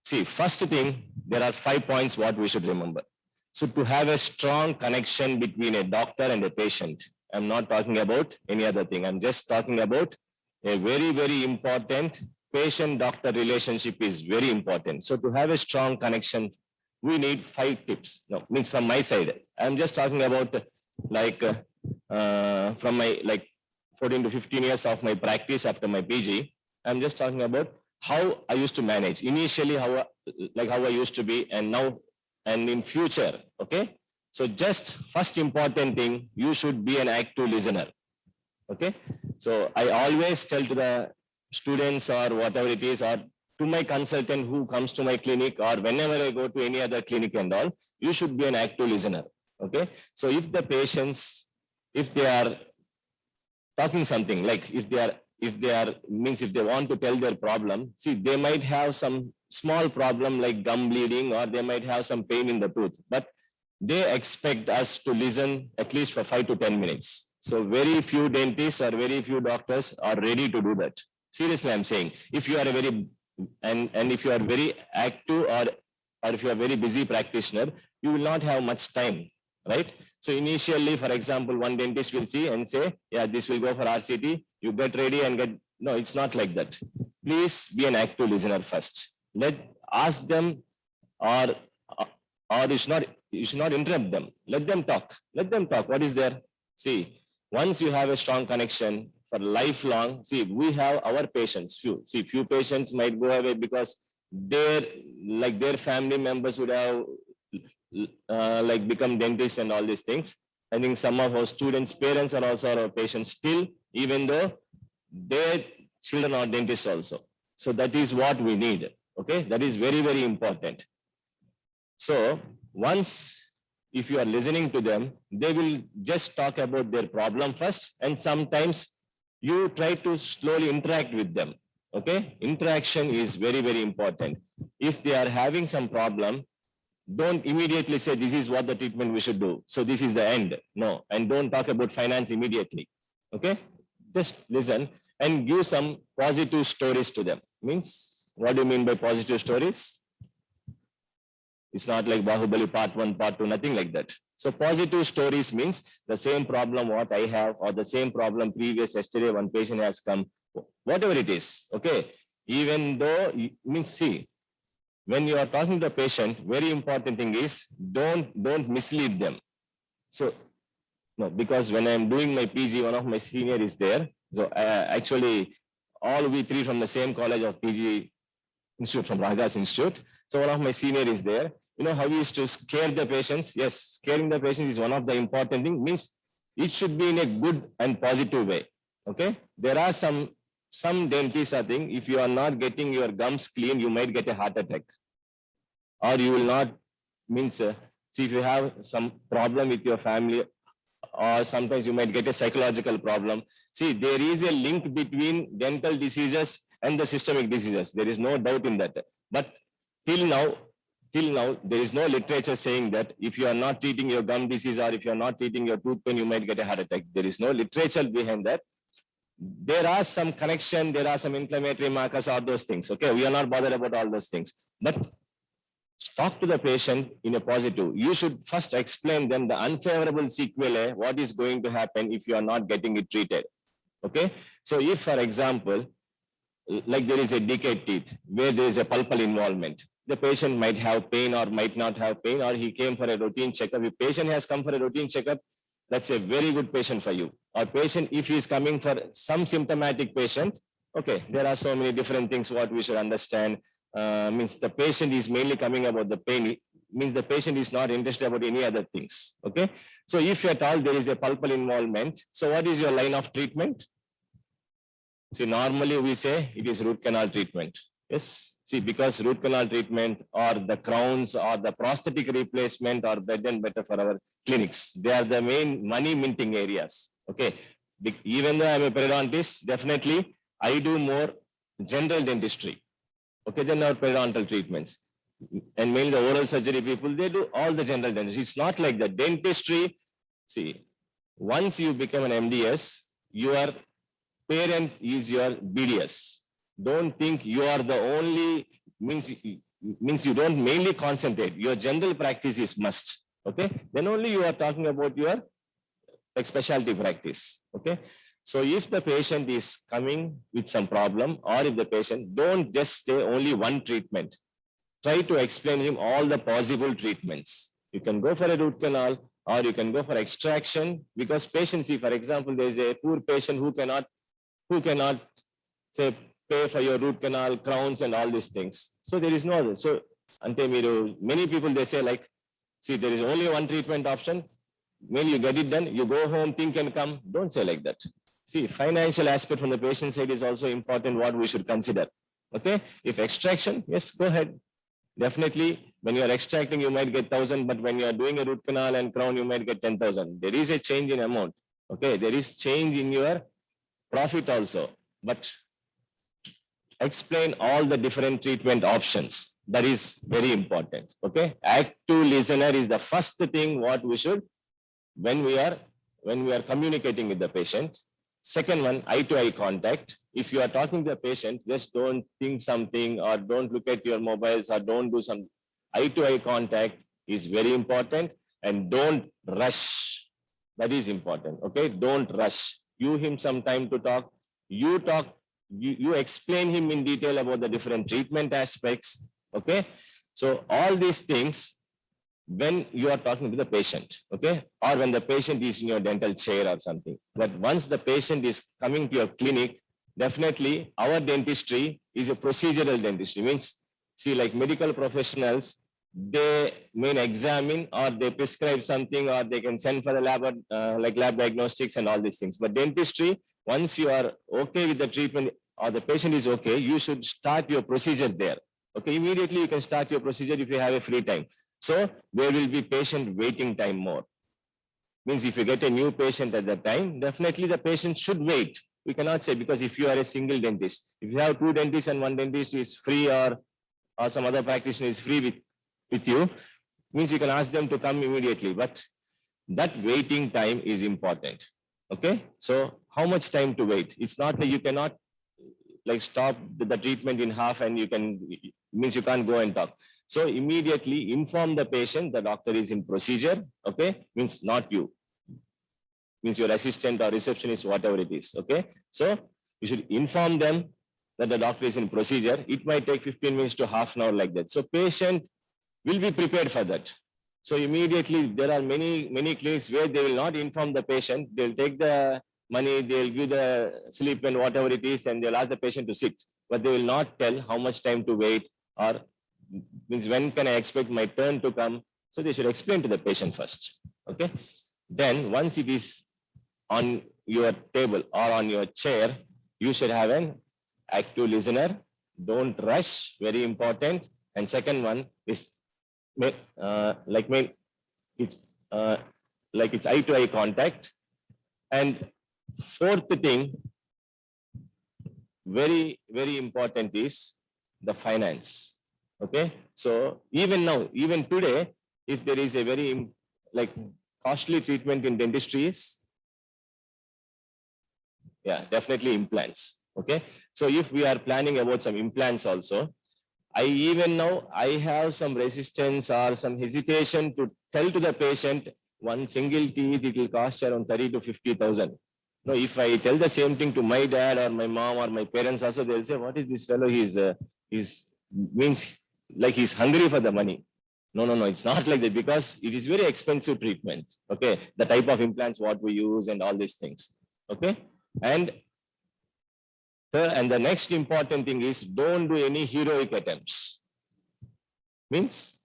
See, first thing, there are 5 points what we should remember. So to have a strong connection between a doctor and a patient, I'm not talking about any other thing. I'm just talking about a very, very important patient-doctor relationship is very important. So to have a strong connection, we need 5 tips. No, means from my side, I'm just talking about like from my 14 to 15 years of my practice after my PG. I'm just talking about how I used to manage initially, how I used to be, and now and in future. Okay, so just first important thing, you should be an active listener. Okay, so I always tell to the students or whatever it is, or to my consultant who comes to my clinic, or whenever I go to any other clinic and all, you should be an active listener. Okay, so if the patients, if they are talking something, like if they want to tell their problem, see, they might have some small problem like gum bleeding, or they might have some pain in the tooth, but they expect us to listen at least for 5 to 10 minutes. So very few dentists or very few doctors are ready to do that. Seriously, I'm saying, if you are a very, and if you are very active, or if you are very busy practitioner, you will not have much time, right? So initially, for example, one dentist will see and say, yeah, this will go for RCT, you get ready and get, no, it's not like that. Please be an active listener first. Ask them, or you should not interrupt them. Let them talk. Let them talk. What is there? See, once you have a strong connection for lifelong, see, we have our patients. Few patients might go away because their family members would have become dentists and all these things. I think some of our students' parents are also our patients still, even though their children are dentists also. So that is what we need. Okay, that is very, very important. So once, if you are listening to them, they will just talk about their problem first, and sometimes you try to slowly interact with them. Okay, interaction is very, very important. If they are having some problem, don't immediately say this is what the treatment we should do, so this is the end. No, and don't talk about finance immediately. Okay, just listen and give some positive stories to them. Means, what do you mean by positive stories? It's not like Bahubali part 1, part 2, nothing like that. So positive stories means the same problem what I have or the same problem previous yesterday one patient has come, whatever it is, okay? Even though, means see, when you are talking to a patient, very important thing is don't mislead them. So, no, because when I'm doing my PG, one of my senior is there. So actually, all we three from the same college of PG Institute, from Ragas Institute. So one of my senior is there. You know how we used to scare the patients? Yes, scaring the patient is one of the important things. Means it should be in a good and positive way. Okay. There are some dentists are think if you are not getting your gums clean, you might get a heart attack. Or you will not, means see if you have some problem with your family, or sometimes you might get a psychological problem. See, there is a link between dental diseases and the systemic diseases. There is no doubt in that. But till now, there is no literature saying that if you are not treating your gum disease or if you are not treating your tooth pain, you might get a heart attack. There is no literature behind that. There are some connection, there are some inflammatory markers, all those things. Okay, we are not bothered about all those things. But talk to the patient in a positive. You should first explain them the unfavorable sequelae, what is going to happen if you are not getting it treated. Okay, so if, for example, like there is a decayed teeth where there is a pulpal involvement, the patient might have pain or might not have pain, or he came for a routine checkup. If patient has come for a routine checkup, that's a very good patient for you. Or patient, if he is coming for some symptomatic patient, okay, there are so many different things what we should understand. Means the patient is mainly coming about the pain, means the patient is not interested about any other things. Okay, so if at all there is a pulpal involvement, so what is your line of treatment? See, normally we say it is root canal treatment. Yes, see, because root canal treatment or the crowns or the prosthetic replacement are bread and butter for our clinics. They are the main money minting areas. Okay, even though I'm a periodontist, definitely I do more general dentistry. Okay, then our periodontal treatments. And mainly the oral surgery people, they do all the general dentistry. It's not like the dentistry. See, once you become an MDS, your parent is your BDS. Don't think you are the only, means you don't mainly concentrate. Your general practice is must. Okay, then only you are talking about your like specialty practice. Okay. So if the patient is coming with some problem, or if the patient, don't just say only one treatment. Try to explain him all the possible treatments. You can go for a root canal or you can go for extraction, because patients, see, for example, there is a poor patient who cannot say pay for your root canal, crowns and all these things. So there is no other. So many people, they say like, see, there is only one treatment option. When you get it done, you go home, think and come. Don't say like that. See, financial aspect from the patient side is also important, what we should consider. Okay, if extraction, yes, go ahead. Definitely, when you are extracting, you might get 1,000, but when you are doing a root canal and crown, you might get 10,000. There is a change in amount. Okay, there is change in your profit also, but explain all the different treatment options. That is very important. Okay, active listener is the first thing what we should, when we are communicating with the patient. Second one, eye-to-eye contact. If you are talking to the patient, just don't think something or don't look at your mobiles or don't do some. Eye-to-eye contact is very important, and don't rush. That is important. Okay, don't rush. Give him some time to talk. You talk. You explain him in detail about the different treatment aspects. Okay, so all these things, when you are talking to the patient, okay, or when the patient is in your dental chair or something. But once the patient is coming to your clinic, definitely our dentistry is a procedural dentistry. Means, see, like medical professionals, they may examine or they prescribe something, or they can send for a lab, like lab diagnostics and all these things. But dentistry, once you are okay with the treatment or the patient is okay, you should start your procedure there. Okay, immediately you can start your procedure if you have a free time. So there will be patient waiting time more. Means if you get a new patient at that time, definitely the patient should wait. We cannot say, because if you are a single dentist, if you have two dentists and one dentist is free, or some other practitioner is free with you, means you can ask them to come immediately. But that waiting time is important. Okay, so how much time to wait? It's not that you cannot like stop the treatment in half and you can, means you can't go and talk. So immediately inform the patient the doctor is in procedure, okay? Means not you. Means your assistant or receptionist, whatever it is, okay? So you should inform them that the doctor is in procedure. It might take 15 minutes to half an hour like that. So patient will be prepared for that. So immediately there are many clinics where they will not inform the patient. They'll take the money, they'll give the slip and whatever it is, and they'll ask the patient to sit. But they will not tell how much time to wait or means when can I expect my turn to come. So they should explain to the patient first. Okay. Then once it is on your table or on your chair, you should have an active listener. Don't rush, very important. And second one is it's eye to eye contact. And fourth thing, very important is the finance. Okay, so even now, even today, if there is a very costly treatment in dentistry is, yeah, definitely implants. Okay, so if we are planning about some implants also, I have some resistance or some hesitation to tell to the patient one single teeth, it will cost around 30 to 50,000. No, if I tell the same thing to my dad or my mom or my parents also, they'll say, what is this fellow? He's means like he's hungry for the money. No, it's not like that, because it is very expensive treatment. Okay, the type of implants what we use and all these things. Okay, and the next important thing is don't do any heroic attempts. Means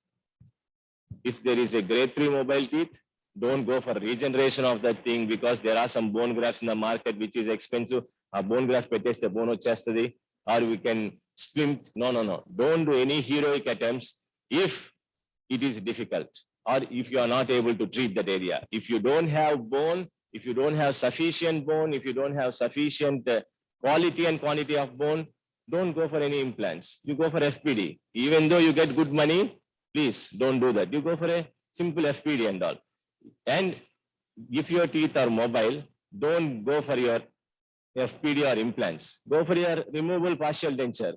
if there is a grade 3 mobile teeth, don't go for regeneration of that thing, because there are some bone grafts in the market which is expensive. A bone graft the bone chastity, or we can splint. No. Don't do any heroic attempts if it is difficult, or if you are not able to treat that area. If you don't have bone, if you don't have sufficient bone, if you don't have sufficient quality and quantity of bone, don't go for any implants. You go for FPD. Even though you get good money, please don't do that. You go for a simple FPD and all. And if your teeth are mobile, don't go for your FPD or implants. Go for your removable partial denture.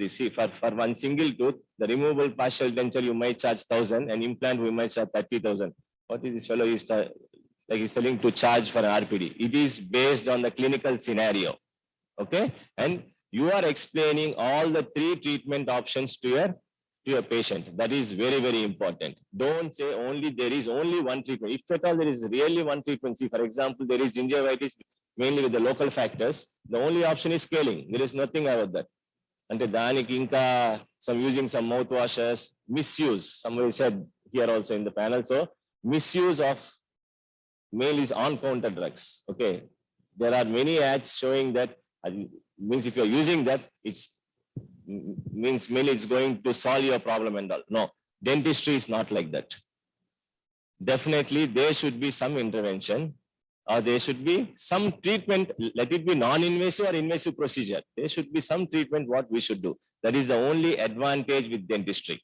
See, for one single tooth, the removable partial denture you might charge 1,000, and implant we might charge 30,000. What is this fellow is he's telling to charge for an RPD? It is based on the clinical scenario. Okay, and you are explaining all the 3 treatment options to your patient. That is very important. Don't say there is only one treatment. If at all there is really one treatment, see, for example, there is gingivitis mainly with the local factors. The only option is scaling. There is nothing about that. And some using some mouthwashes, misuse. Somebody said here also in the panel. So misuse of male is on-counter drugs. Okay, there are many ads showing that. Means if you are using that, means mainly it's going to solve your problem and all. No, dentistry is not like that. Definitely there should be some intervention, or there should be some treatment. Let it be non-invasive or invasive procedure. There should be some treatment what we should do. That is the only advantage with dentistry.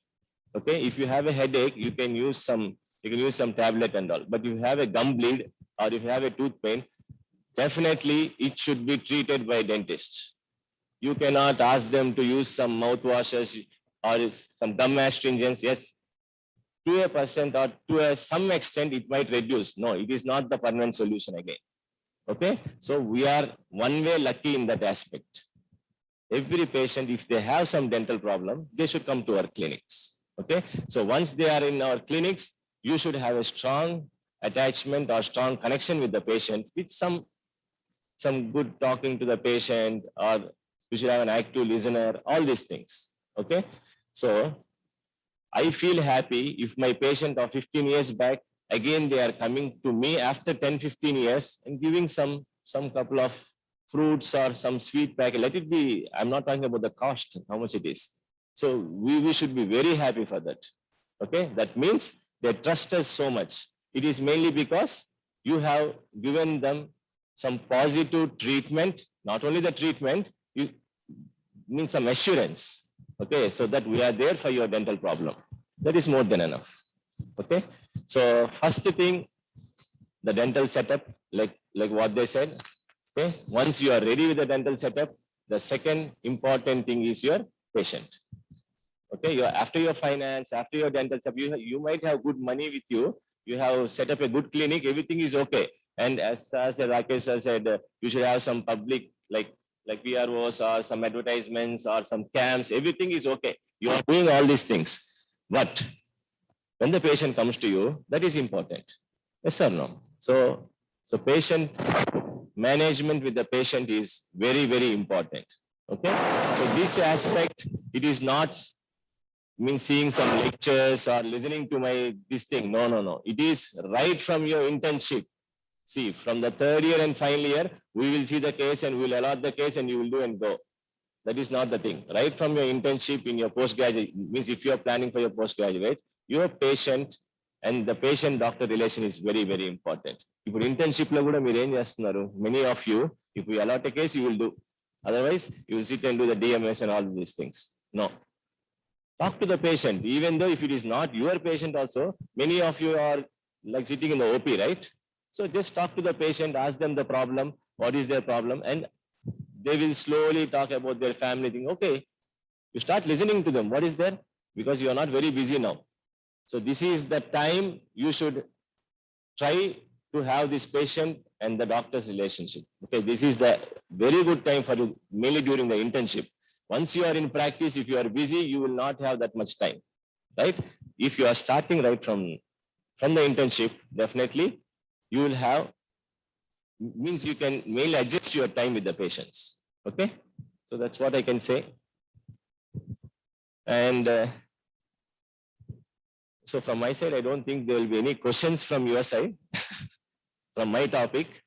Okay, if you have a headache, you can use some tablet and all. But if you have a gum bleed or if you have a tooth pain, definitely it should be treated by dentists. You cannot ask them to use some mouthwashes or some gum astringents. Yes, to 1% or to some extent it might reduce. No, it is not the permanent solution again. Okay, so we are one way lucky in that aspect. Every patient, if they have some dental problem, they should come to our clinics. Okay, so once they are in our clinics, you should have a strong attachment or strong connection with the patient, with some good talking to the patient, or you should have an active listener, all these things. Okay, so I feel happy if my patient of 15 years back, again they are coming to me after 10-15 years and giving some couple of fruits or some sweet packet. Let it be, I'm not talking about the cost, how much it is. So we should be very happy for that. Okay, that means they trust us so much. It is mainly because you have given them some positive treatment, not only the treatment, you mean some assurance. Okay, so that we are there for your dental problem. That is more than enough. Okay, so first thing, the dental setup, like what they said. Okay, once you are ready with the dental setup, the second important thing is your patient. Okay, after your finance, after your dental stuff, you might have good money with you. You have set up a good clinic, everything is okay. And as Rakesh sir said, you should have some public like VROs or some advertisements or some camps, everything is okay. You are doing all these things. But when the patient comes to you, that is important. Yes or no? So patient management with the patient is very, very important. Okay. So this aspect, it is not mean seeing some lectures or listening to this thing. No. It is right from your internship. See, from the third year and final year, we will see the case and we will allot the case and you will do and go. That is not the thing. Right from your internship in your postgraduate, means if you are planning for your postgraduate, your patient and the patient-doctor relation is very, very important. If you internship, many of you, if we allot a case, you will do. Otherwise, you will sit and do the DMS and all these things. No. Talk to the patient, even though if it is not your patient also, many of you are like sitting in the OP, right? So just talk to the patient, ask them the problem, what is their problem, and they will slowly talk about their family thing. Okay, you start listening to them. What is there? Because you are not very busy now. So this is the time you should try to have this patient and the doctor's relationship. Okay, this is the very good time for you, mainly during the internship. Once you are in practice, if you are busy, you will not have that much time, right? If you are starting right from the internship, definitely you will have, means you can mainly adjust your time with the patients. Okay, so that's what I can say. And so from my side, I don't think there will be any questions from your side from my topic.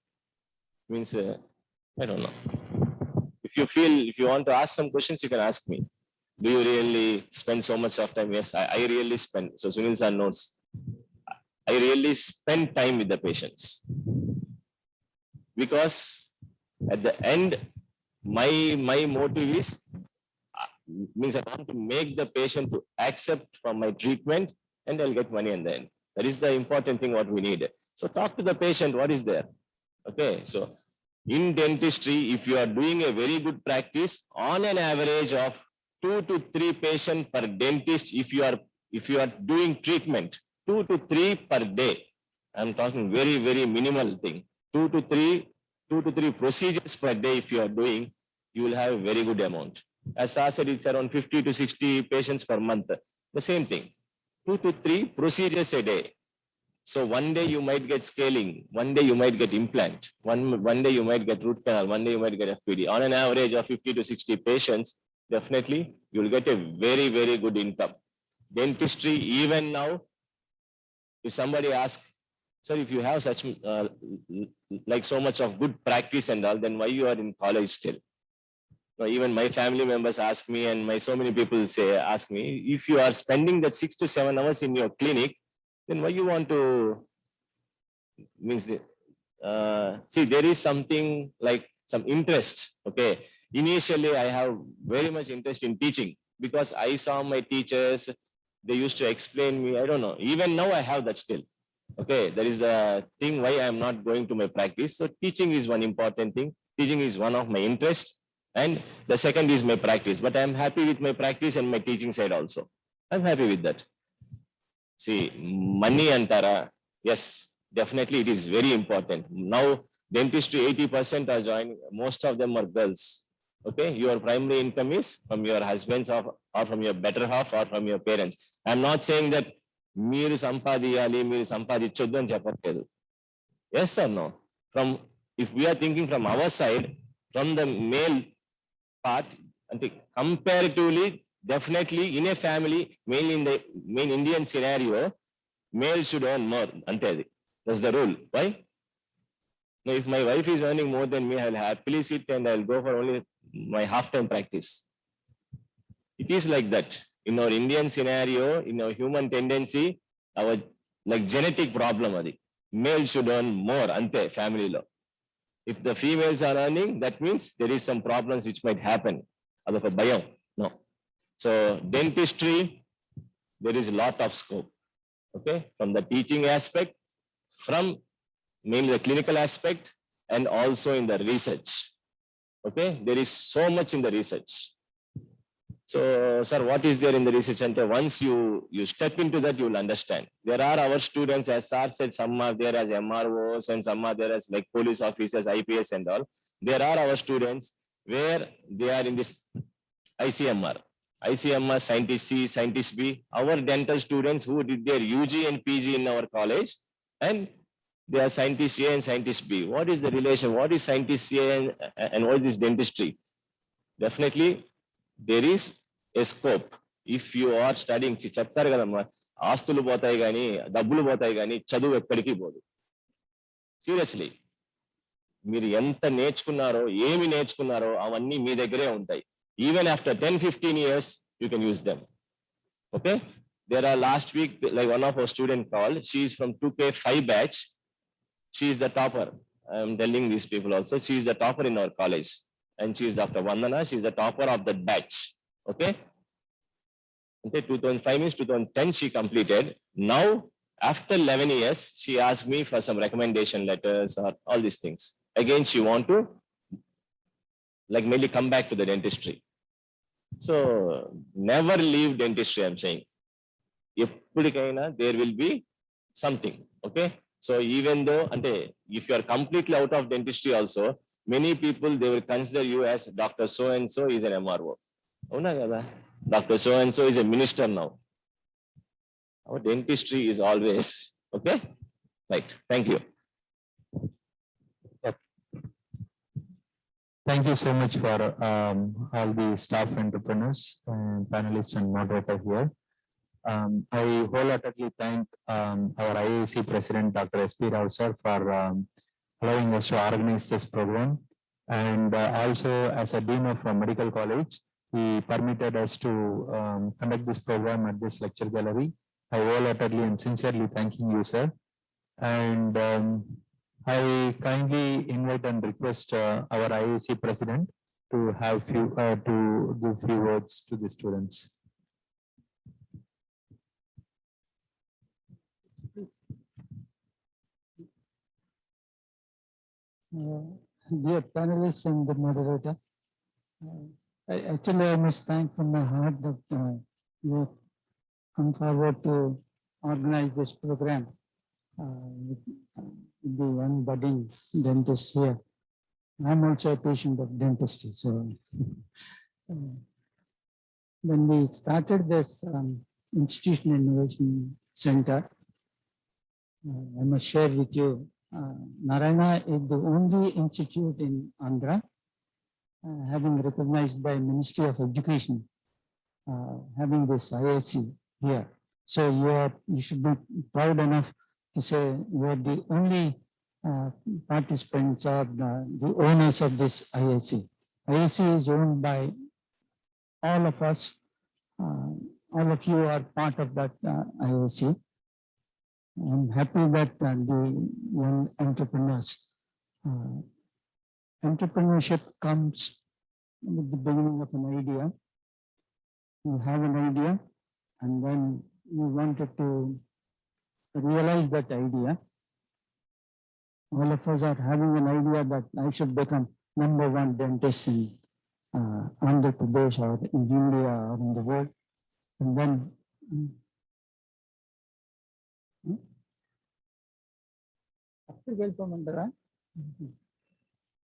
Means I don't know. If you want to ask some questions, you can ask me. Do you really spend so much of time? Yes, I really spend. So Sunil sir knows. I really spend time with the patients. Because at the end, my motive is, means I want to make the patient to accept from my treatment and I'll get money in the end. That is the important thing what we need. So talk to the patient, what is there? Okay, so in dentistry, if you are doing a very good practice, on an average of 2 to 3 patients per dentist, if you are doing treatment, 2 to 3 per day. I'm talking very, very minimal thing. 2 to 3 procedures per day. If you are doing, you will have a very good amount. As I said, it's around 50 to 60 patients per month. The same thing. 2 to 3 procedures a day. So one day you might get scaling, one day you might get implant, one day you might get root canal, one day you might get FPD. On an average of 50 to 60 patients, definitely you will get a very, very good income. Dentistry, even now, if somebody asks, sir, if you have such like so much of good practice and all, then why you are in college still? Now, even my family members ask me, and so many people ask me, if you are spending that 6 to 7 hours in your clinic, then why you want to, means see, there is something like some interest. Okay, initially I have very much interest in teaching because I saw my teachers, they used to explain me, I don't know, even now I have that still. Okay, that is the thing why I am not going to my practice. So teaching is one important thing. Teaching is one of my interests, and the second is my practice. But I am happy with my practice and my teaching side also. I'm happy with that. See, money antara, yes, definitely it is very important. Now, dentistry 80% are joining, most of them are girls. Okay, your primary income is from your husbands or from your better half or from your parents. I'm not saying that మీరు సంపాదించాలి, మీరు సంపాదించొద్దు అని చెప్పట్లేదు. Yes or no? If we are thinking from our side, from the male part, comparatively, definitely in a family, mainly in the main Indian scenario, male should earn more. That's the rule. Why? Now, if my wife is earning more than me, I'll happily sit and I'll go for only my half-time practice. It is like that. In our Indian scenario, in our human tendency, our like genetic problem, male should earn more, ante family law. If the females are earning, that means there is some problems which might happen. Adaka bayam. No. So dentistry, there is a lot of scope. Okay, from the teaching aspect, from mainly the clinical aspect, and also in the research. Okay, there is so much in the research. So, sir, what is there in the research center? Once you step into that, you will understand. There are our students, as sir said, some are there as MROs and some are there as like police officers, IPS and all. There are our students where they are in this ICMR, scientist C, scientist B, our dental students who did their UG and PG in our college, and they are scientist A and scientist B. What is the relation? What is scientist A and what is dentistry? Definitely, there is a scope. If you are studying, చెప్తారు కదమ్మా, ఆస్తులు పోతాయి కానీ డబ్బులు పోతాయి కానీ చదువు ఎక్కడికి పోదు. సీరియస్లీ మీరు ఎంత నేర్చుకున్నారో ఏమి నేర్చుకున్నారో అవన్నీ మీ దగ్గరే ఉంటాయి. Even after 10-15 years, you can use them. Okay. There are last week, like one of our student called, she is from 2K5 batch. She is the topper. I am telling these people also, she is the topper in our college. And she is Dr. Vandana, she is the topper of that batch. Okay. Okay, 2005 means 2010 she completed. Now, after 11 years, she asked me for some recommendation letters or all these things. Again, she want to like mainly come back to the dentistry. So never leave dentistry, I'm saying. Eppudikaina there will be something. Okay. So even though if you are completely out of dentistry also, many people they will consider you as Dr. So and so is an MRO. Avuna kada? Dr. So and so is a minister now. Our dentistry is always okay. Right. Thank you. Thank you so much for all the staff entrepreneurs and panelists and moderator here. I wholeheartedly thank our IAC President, Dr. S.P. Rao sir, for allowing us to organize this program. And also as a Dean of Medical College, he permitted us to conduct this program at this lecture gallery. I wholeheartedly and sincerely thanking you, sir. And I kindly invite and request our IAC President to have to give few words to the students. Dear panelists and the moderator, I must thank from my heart that you have come forward to organize this program with the young budding dentist here. I'm also a patient of dentistry. So when we started this Institution Innovation Center, I must share with you, Narayana is the only institute in Andhra having recognized by Ministry of Education, having this IIC here. So you should be proud enough to say you are the only participants or the owners of this IIC. IIC is owned by all of us. All of you are part of that IIC. I'm happy that the young entrepreneurs, entrepreneurship comes with the beginning of an idea. You have an idea and then you wanted to realize that idea. All of us are having an idea that I should become #1 dentist in Andhra Pradesh or in India or in the world. And then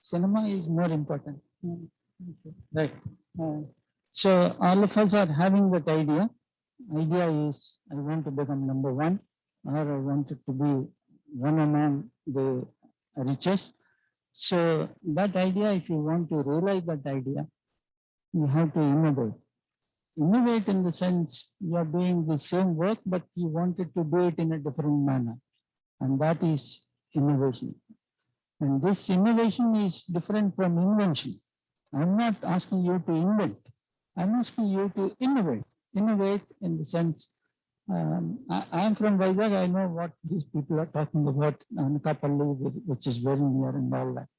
cinema is more important. Right. So all of us are having that idea. Idea is I want to become #1 or I wanted to be one among the richest. So that idea, if you want to realize that idea, you have to innovate. Innovate in the sense you are doing the same work, but you wanted to do it in a different manner. And that is innovation. And this innovation is different from invention. I'm not asking you to invent. I'm asking you to innovate. Innovate in the sense, I'm from Vizag. I know what these people are talking about, Anakapalli, which is very near and all that.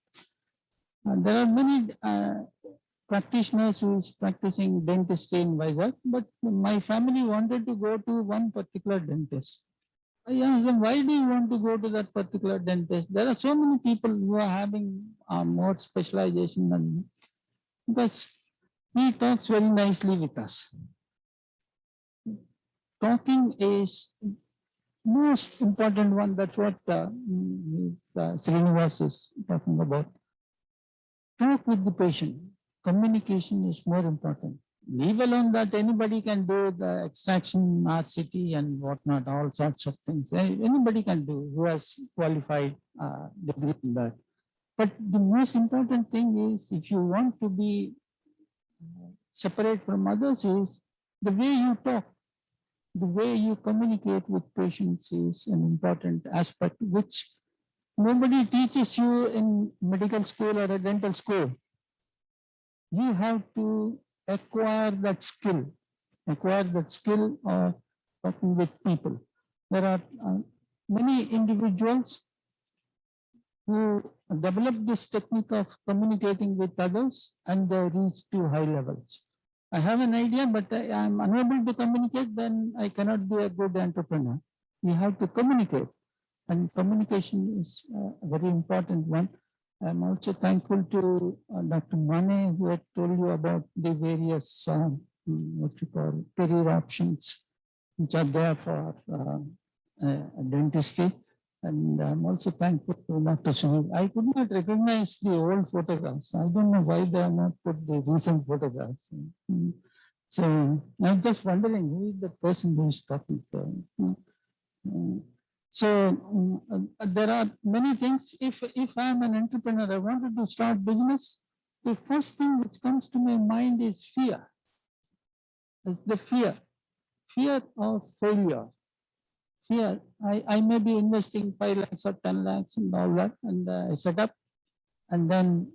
There are many practitioners who is practicing dentistry in Vizag, but my family wanted to go to one particular dentist. I asked them, why do you want to go to that particular dentist? There are so many people who are having more specialization than me. Because He talks very nicely with us. Talking is most important one. That's what Srinivas is talking about. Talk with the patient. Communication is more important. Leave alone that anybody can do the extraction, RCT and whatnot, all sorts of things. Anybody can do who has qualified degree in that. But the most important thing is if you want to be separate from others is the way you talk, the way you communicate with patients is an important aspect which nobody teaches you in medical school or a dental school. You have to acquire that skill of talking with people. There are many individuals who develop this technique of communicating with others and they reach to high levels. I have an idea, but I am unable to communicate, then I cannot be a good entrepreneur. You have to communicate, and communication is a very important one. I'm also thankful to Dr. Mane, who had told you about the various what you call career options which are there for dentistry. And I'm also thankful to Dr. Sunil. I could not recognize the old photographs. I don't know why they have not put the recent photographs. So I'm just wondering who is the person who is talking to. So there are many things. If I'm an entrepreneur, I wanted to start business, the first thing which comes to my mind is fear. It's the fear of failure. Fear, I may be investing 5 lakhs or 10 lakhs and all that, and I set up, and then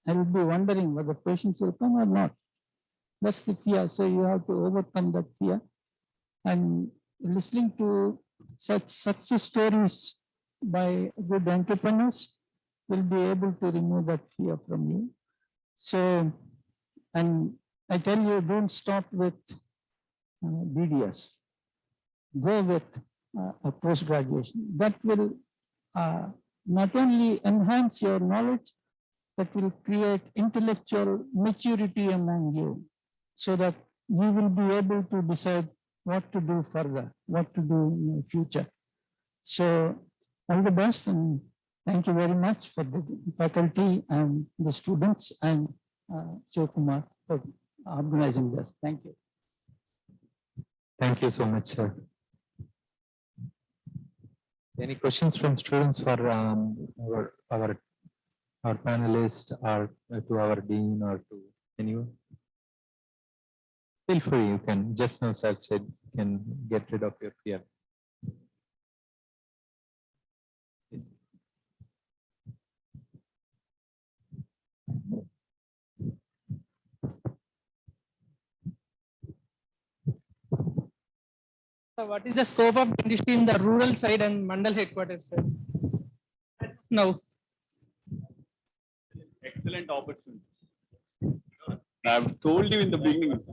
I will be wondering whether patients will come or not. That's the fear. So you have to overcome that fear. And listening to such success stories by good entrepreneurs will be able to remove that fear from you. So, and I tell you, don't stop with BDS. Go with a post-graduation. That will not only enhance your knowledge, but will create intellectual maturity among you so that you will be able to decide what to do further, what to do in the future. So all the best, and thank you very much for the faculty and the students and Shivakumar for organizing this. Thank you. Thank you so much, sir. Any questions from students for our panelist or to our dean or to anyone? Feel free, you can, just now sir said, you can get rid of your fear. Yes. So what is the scope of dentistry in the rural side and Mandal headquarters, sir? No. Excellent opportunity. I've told you in the beginning.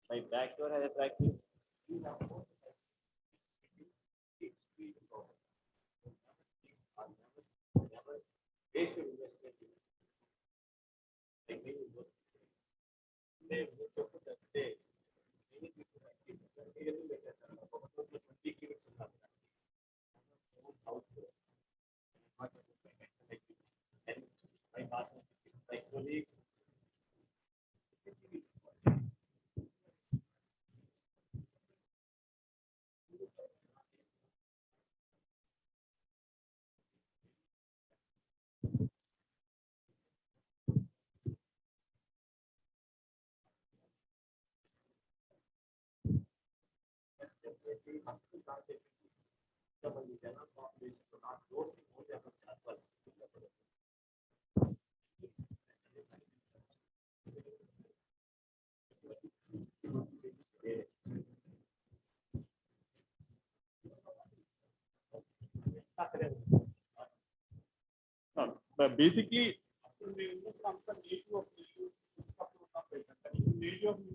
My backyard has a practice. My partners, my colleagues. but basically, after the invest comes the native of the issue, native of the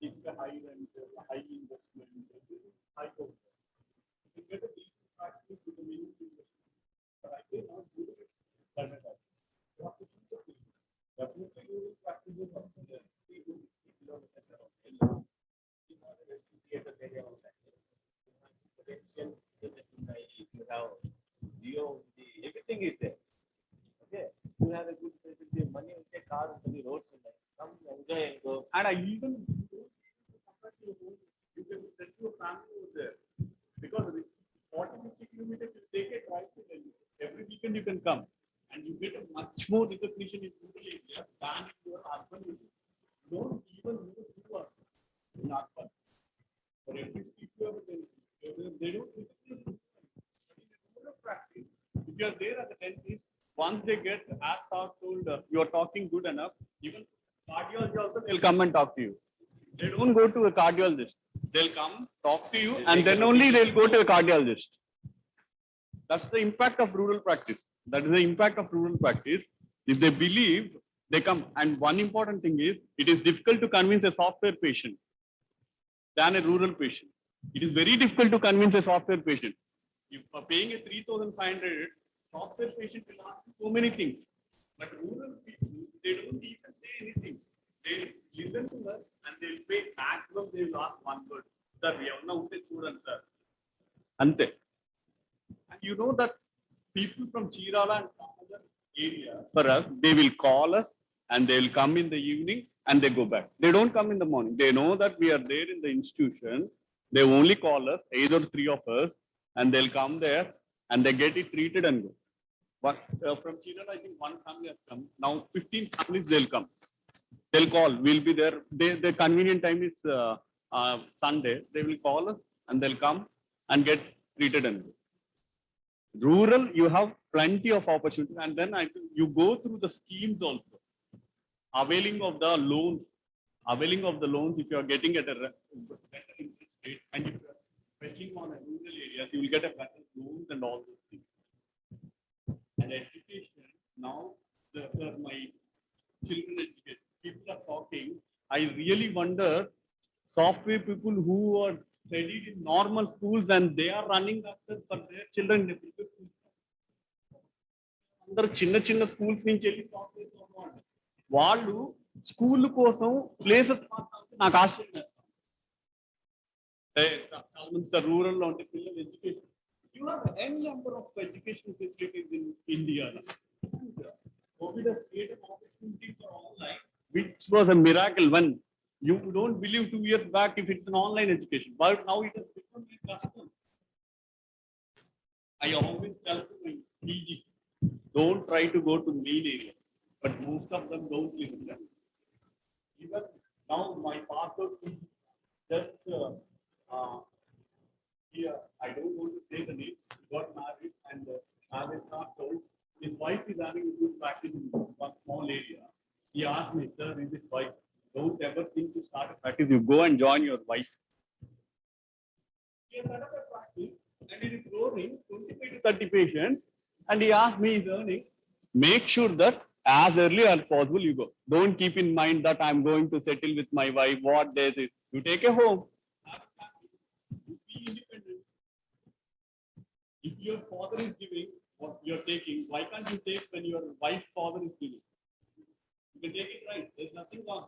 it's a high rent, high investment, high cost. You get a decent practice with the minimum investment. But I cannot do it. You have to choose the thing. Definitely, you will practice it up to the 3 to 60 kilometers around. In order to create a area of potential, you have everything is there. Okay, you have a good facility, money, car, roads, come enjoy and go. And I even you can send your family over there because 40-50 kilometers you take it right to Delhi. Every weekend you can come and you get a much more recognition in rural areas than in your urban areas. Don't even know who are in urban. For every street you have a dentist. They don't recognize you. But in a rural practice, if you are there as a dentist, once they get as told you are talking good enough, even cardiology also they'll come and talk to you. They don't go to a cardiologist. They'll come, talk to you, and then only they'll go to a cardiologist. That's the impact of rural practice. That is the impact of rural practice. If they believe, they come. And one important thing is, it is difficult to convince a software patient than a rural patient. It is very difficult to convince a software patient. If you are paying a 3,500, software patient will ask so many things. But rural people, they don't even say anything. They listen to us and they'll pay maximum, they will ask one word. Sir, we have now students, sir. Ante. And you know that people from Chirala and some other area, for us, they will call us and they will come in the evening and they go back. They don't come in the morning. They know that we are there in the institution. They only call us, either 3 of us, and they'll come there and they get it treated and go. But from Chirala, I think one family has come. Now 15 families they'll come. They'll call, we'll be there. The convenient time is Sunday. They will call us and they'll come and get treated and go. Rural, you have plenty of opportunity, and then I think you go through the schemes also. Availing of the loans, if you are getting at a better interest rate, and if you are fetching on a rural areas, you will get a better loans and all those things. And education, now my children education, people are talking. I really wonder, software people who are studied in normal schools and they are running after for their children in the schools. అందరూ చిన్న చిన్న schools నుంచి వెళ్ళి software వాళ్ళు school కోసం places నాకు ఆశ్చర్యం చాలా మంది సార్ రూరల్లో ఉంటే పిల్లలు education you have an number of education facilities in India COVID has created opportunities for online, which was a miracle when you don't believe 2 years back if it's an online education, but now it has become a custom. I always tell to my PG, don't try to go to main area, but most of them don't live in them. Even now, my pastor just here, I don't want to say the name, he got married and as I not told, his wife is having a good practice in one small area. He asked me, sir, is his wife? Don't ever think to start a practice. You go and join your wife. He has set up a practice and it is growing 25 to 30 patients. And he asked me, he's earning. Make sure that as early as possible you go. Don't keep in mind that I'm going to settle with my wife. What days it? You take a home. You be independent. If your father is giving what you're taking, why can't you take when your wife's father is giving? You can take it right. There's nothing wrong.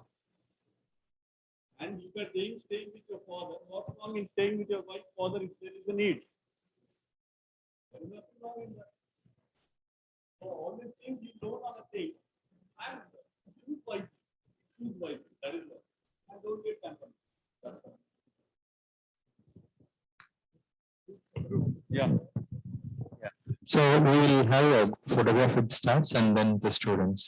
And if you are staying with your father, what's wrong in staying with your wife's father if there is a need? There is nothing wrong in that. So all these things you don't want to take. And choose wisely. Choose wisely. That is what. And don't get tempered. Yeah. So we will have a photograph with staffs and then the students.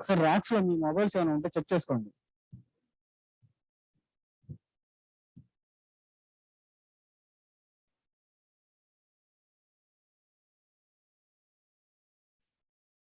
ఒకసారి racks లో మీ mobiles ఏమైనా ఉంటే check చేసుకోండి.